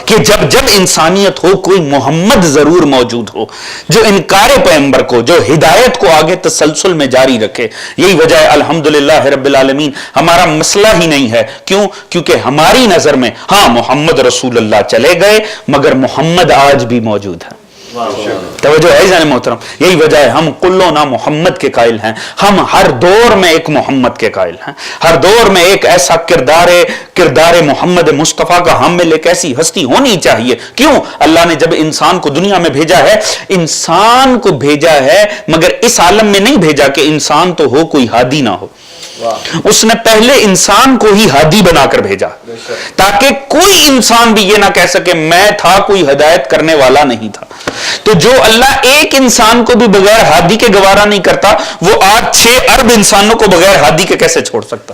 کہ جب جب انسانیت ہو کوئی محمد ضرور موجود ہو جو انکار پیغمبر کو، جو ہدایت کو آگے تسلسل میں جاری رکھے۔ یہی وجہ ہے الحمدللہ رب العالمین ہمارا مسئلہ ہی نہیں ہے۔ کیوں؟ کیونکہ ہماری نظر میں ہاں محمد رسول اللہ چلے گئے مگر محمد آج بھی موجود ہے۔ توجہ ہے جانے محترم، یہی وجہ ہے ہم کلنا محمد کے قائل ہیں، ہم ہر دور میں ایک محمد کے قائل ہیں، ہر دور میں ایک ایسا کردار محمد مصطفیٰ کا حامل ایک ایسی ہستی ہونی چاہیے۔ کیوں؟ اللہ نے جب انسان کو دنیا میں بھیجا ہے، انسان کو بھیجا ہے مگر اس عالم میں نہیں بھیجا کہ انسان تو ہو کوئی ہادی نہ ہو، اس نے پہلے انسان کو ہی ہادی بنا کر بھیجا تاکہ کوئی انسان بھی یہ نہ کہہ سکے میں تھا کوئی ہدایت کرنے والا نہیں تھا۔ تو جو اللہ ایک انسان کو بھی بغیر ہادی کے گوارا نہیں کرتا، وہ آج 6 ارب انسانوں کو بغیر ہادی کے کیسے چھوڑ سکتا؟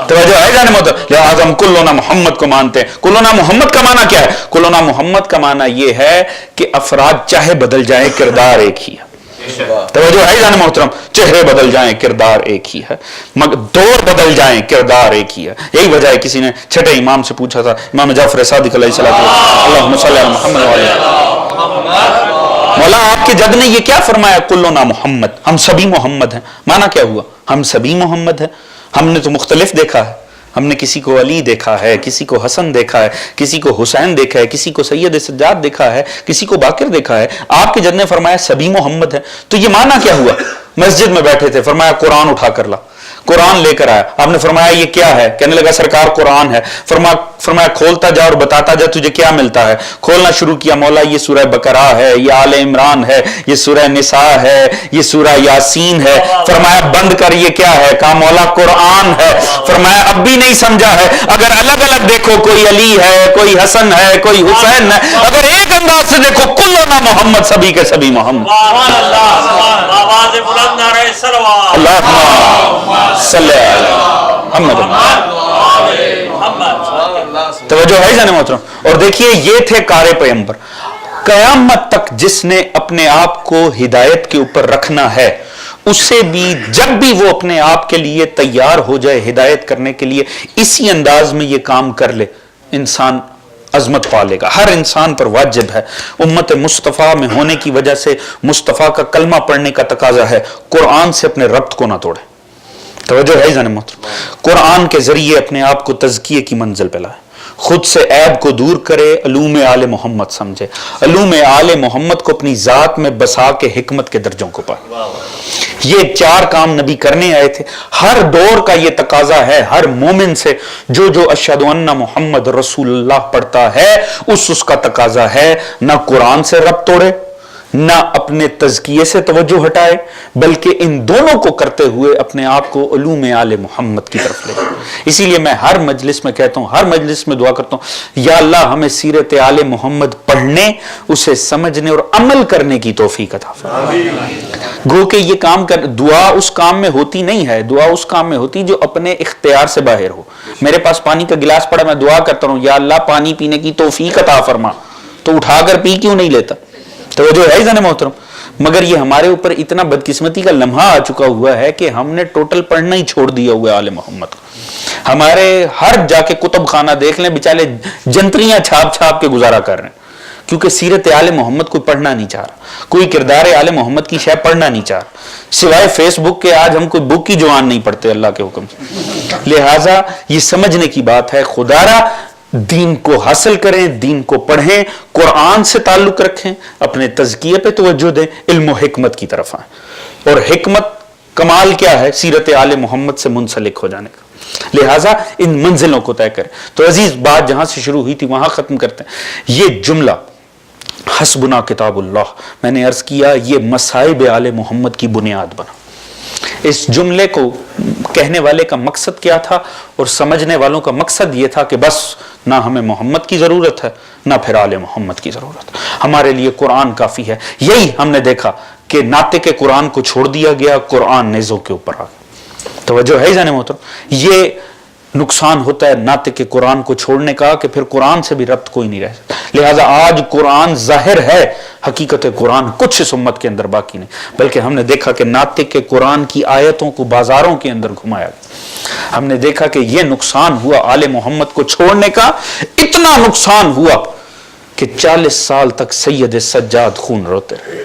توجہ ہے جانے محترم، لہٰذا ہم کلنا محمد کو مانتے ہیں۔ کلنا محمد کا معنی کیا ہے؟ کلنا محمد کا معنی یہ ہے کہ افراد چاہے بدل جائیں کردار ایک ہی ہے۔ توجہ ہے جانے محترم، چہرے بدل جائیں کردار ایک ہی ہے، مگر دور بدل جائیں کردار ایک ہی ہے۔ یہی وجہ ہے کسی نے چھٹے امام سے پوچھا تھا، امام جعفر صادق علیہ السلام، اللہم صلی علی محمد وعلی مولا آپ کے جد نے یہ کیا فرمایا؟ کلنا محمد، ہم سبھی محمد ہیں۔ معنی کیا ہوا؟ ہم سبھی محمد ہیں۔ ہم نے تو مختلف دیکھا ہے، ہم نے کسی کو علی دیکھا ہے، کسی کو حسن دیکھا ہے، کسی کو حسین دیکھا ہے، کسی کو سید سجاد دیکھا ہے، کسی کو باقر دیکھا ہے۔ آپ کے جد نے فرمایا سبھی محمد ہیں، تو یہ معنی کیا ہوا؟ مسجد میں بیٹھے تھے، فرمایا قرآن اٹھا کر لا، قرآن لے کر آیا، آپ نے فرمایا یہ کیا ہے؟ کہنے لگا سرکار قرآن ہے۔ فرمایا کھولتا جا اور بتاتا جا تجھے کیا ملتا ہے۔ کھولنا شروع کیا، مولا یہ سورہ بقرہ ہے، یہ آل عمران ہے، یہ سورہ نساء ہے، یہ سورہ یاسین ہے۔ فرمایا بند کر، یہ کیا ہے؟ کہا مولا قرآن ہے۔ فرمایا اب بھی نہیں سمجھا ہے، اگر الگ الگ دیکھو کوئی علی ہے، کوئی حسن ہے، کوئی حسین ہے، اگر ایک انداز سے دیکھو کلنا محمد، سبھی کے سبھی محمد۔ آواز بلند نعرہ صلوات، اللہم صلی علی محمد۔ توجہ ہے جانے محترم، اور دیکھیے یہ تھے کار پیغمبر۔ قیامت تک جس نے اپنے آپ کو ہدایت کے اوپر رکھنا ہے، اسے بھی جب بھی وہ اپنے آپ کے لیے تیار ہو جائے ہدایت کرنے کے لیے، اسی انداز میں یہ کام کر لے، انسان عظمت پا لے گا۔ ہر انسان پر واجب ہے، امت مصطفیٰ میں ہونے کی وجہ سے مصطفیٰ کا کلمہ پڑھنے کا تقاضا ہے، قرآن سے اپنے ربط کو نہ توڑے۔ توجہ ہے جانے محترم، قرآن کے ذریعے اپنے آپ کو تزکیے کی منزل پہ لائے، خود سے عیب کو دور کرے، علوم آل محمد سمجھے، علوم آل محمد کو اپنی ذات میں بسا کے حکمت کے درجوں کو پائے۔ یہ 4 کام نبی کرنے آئے تھے، ہر دور کا یہ تقاضا ہے ہر مومن سے، جو اشہد ان محمد رسول اللہ پڑھتا ہے اس کا تقاضا ہے نہ قرآن سے ربط توڑے، نہ اپنے تزکیے سے توجہ ہٹائے، بلکہ ان دونوں کو کرتے ہوئے اپنے آپ کو علوم آل محمد کی طرف لے۔ اسی لیے میں ہر مجلس میں کہتا ہوں، ہر مجلس میں دعا کرتا ہوں، یا اللہ ہمیں سیرت آل محمد پڑھنے، اسے سمجھنے اور عمل کرنے کی توفیق عطا فرمائے۔ گو کہ یہ کام کر، دعا اس کام میں ہوتی نہیں ہے، دعا اس کام میں ہوتی جو اپنے اختیار سے باہر ہو۔ میرے پاس پانی کا گلاس پڑا، میں دعا کرتا ہوں یا اللہ پانی پینے کی توفیق عطا فرما، تو اٹھا کر پی کیوں نہیں لیتا؟ توجہ ہے جانے محترم، مگر یہ ہمارے اوپر اتنا بدقسمتی کا لمحہ آ چکا ہوا ہے کہ ہم نے ٹوٹل پڑھنا ہی چھوڑ دیا ہوا ہے آل محمد کو۔ ہمارے ہر جا کے کتب خانہ دیکھ لیں، بیچارے جنتریاں چھاپ چھاپ کے گزارا کر رہے ہیں، کیونکہ سیرت آل محمد کوئی پڑھنا نہیں چاہ رہا، کوئی کردار آل محمد کی شے پڑھنا نہیں چاہ رہا، سوائے فیس بک کے آج ہم کوئی بک کی جوان نہیں پڑھتے اللہ کے حکم سے۔ لہٰذا یہ سمجھنے کی بات ہے، خدارا دین کو حاصل کریں، دین کو پڑھیں، قرآن سے تعلق رکھیں، اپنے تزکیے پہ توجہ دیں، علم و حکمت کی طرف آئیں۔ اور حکمت کمال کیا ہے؟ سیرت آل محمد سے منسلک ہو جانے کا۔ لہٰذا ان منزلوں کو طے کریں. تو عزیز بات جہاں سے شروع ہوئی تھی وہاں ختم کرتے ہیں. یہ جملہ حسبنا کتاب اللہ میں نے عرض کیا یہ مصائب آل محمد کی بنیاد بنا. اس جملے کو کہنے والے کا مقصد کیا تھا اور سمجھنے والوں کا مقصد یہ تھا کہ بس نہ ہمیں محمد کی ضرورت ہے نہ پھر آل محمد کی ضرورت, ہمارے لیے قرآن کافی ہے. یہی ہم نے دیکھا کہ ناطق قرآن کو چھوڑ دیا گیا, قرآن نیزوں کے اوپر آ گیا. توجہ ہے جانے محترم, یہ نقصان ہوتا ہے ناطق قرآن کو چھوڑنے کا کہ پھر قرآن سے بھی ربط کوئی نہیں رہ سکتا. لہٰذا آج قرآن ظاہر ہے, حقیقت قرآن کچھ اس امت کے اندر باقی نہیں, بلکہ ہم نے دیکھا کہ ناطق قرآن کی آیتوں کو بازاروں کے اندر گھمایا گیا. ہم نے دیکھا کہ یہ نقصان ہوا آل محمد کو چھوڑنے کا, اتنا نقصان ہوا کہ 40 سال تک سید سجاد خون روتے رہے.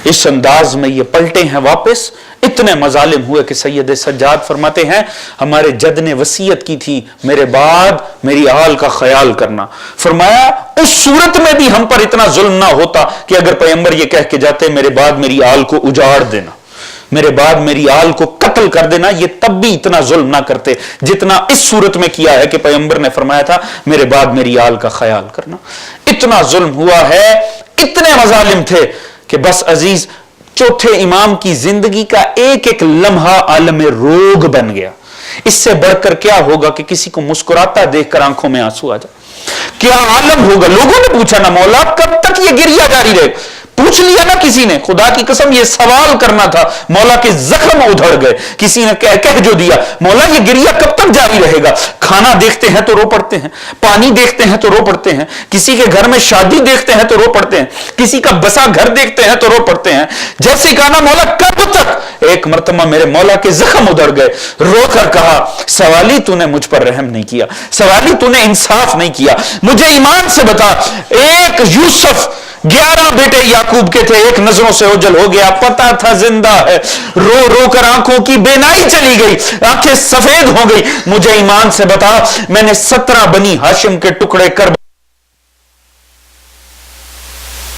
اس انداز میں یہ پلٹے ہیں واپس. اتنے مظالم ہوئے کہ سید سجاد فرماتے ہیں ہمارے جد نے وصیت کی تھی میرے بعد میری آل کا خیال کرنا. فرمایا اس صورت میں بھی ہم پر اتنا ظلم نہ ہوتا کہ اگر پیغمبر یہ کہہ کے جاتے میرے بعد میری آل کو اجاڑ دینا, میرے بعد میری آل کو قتل کر دینا, یہ تب بھی اتنا ظلم نہ کرتے جتنا اس صورت میں کیا ہے کہ پیغمبر نے فرمایا تھا میرے بعد میری آل کا خیال کرنا. اتنا ظلم ہوا ہے, اتنے مظالم تھے کہ بس عزیز چوتھے امام کی زندگی کا ایک ایک لمحہ عالم روگ بن گیا. اس سے بڑھ کر کیا ہوگا کہ کسی کو مسکراتا دیکھ کر آنکھوں میں آنسو آ جائے. کیا عالم ہوگا. لوگوں نے پوچھا نا مولا کب تک یہ گریہ جاری رہے, پوچھ لیا نا کسی نے, خدا کی قسم یہ سوال کرنا تھا. مولا کے زخم ادھڑ گئے. کسی نے کہہ جو دیا مولا یہ گریہ کب تک جاری رہے گا. کھانا دیکھتے ہیں تو رو پڑتے ہیں, پانی دیکھتے ہیں تو رو پڑتے ہیں, کسی کے گھر میں شادی دیکھتے ہیں تو رو پڑتے ہیں, کسی کا بسا گھر دیکھتے ہیں تو رو پڑتے ہیں. جیسے کہا نا مولا کب تک. ایک مرتبہ میرے مولا کے زخم ادھڑ گئے, رو کر کہا سوالی تو نے مجھ پر رحم نہیں کیا, سوالی تو نے انصاف نہیں کیا, مجھے ایمان سے بتا. ایک یوسف 11 بیٹے یعقوب کے تھے, ایک نظروں سے اوجل ہو گیا, پتا تھا زندہ ہے, رو رو کر آنکھوں کی بینائی چلی گئی, آنکھیں سفید ہو گئی. مجھے ایمان سے بتا میں نے 17 بنی ہاشم کے ٹکڑے کر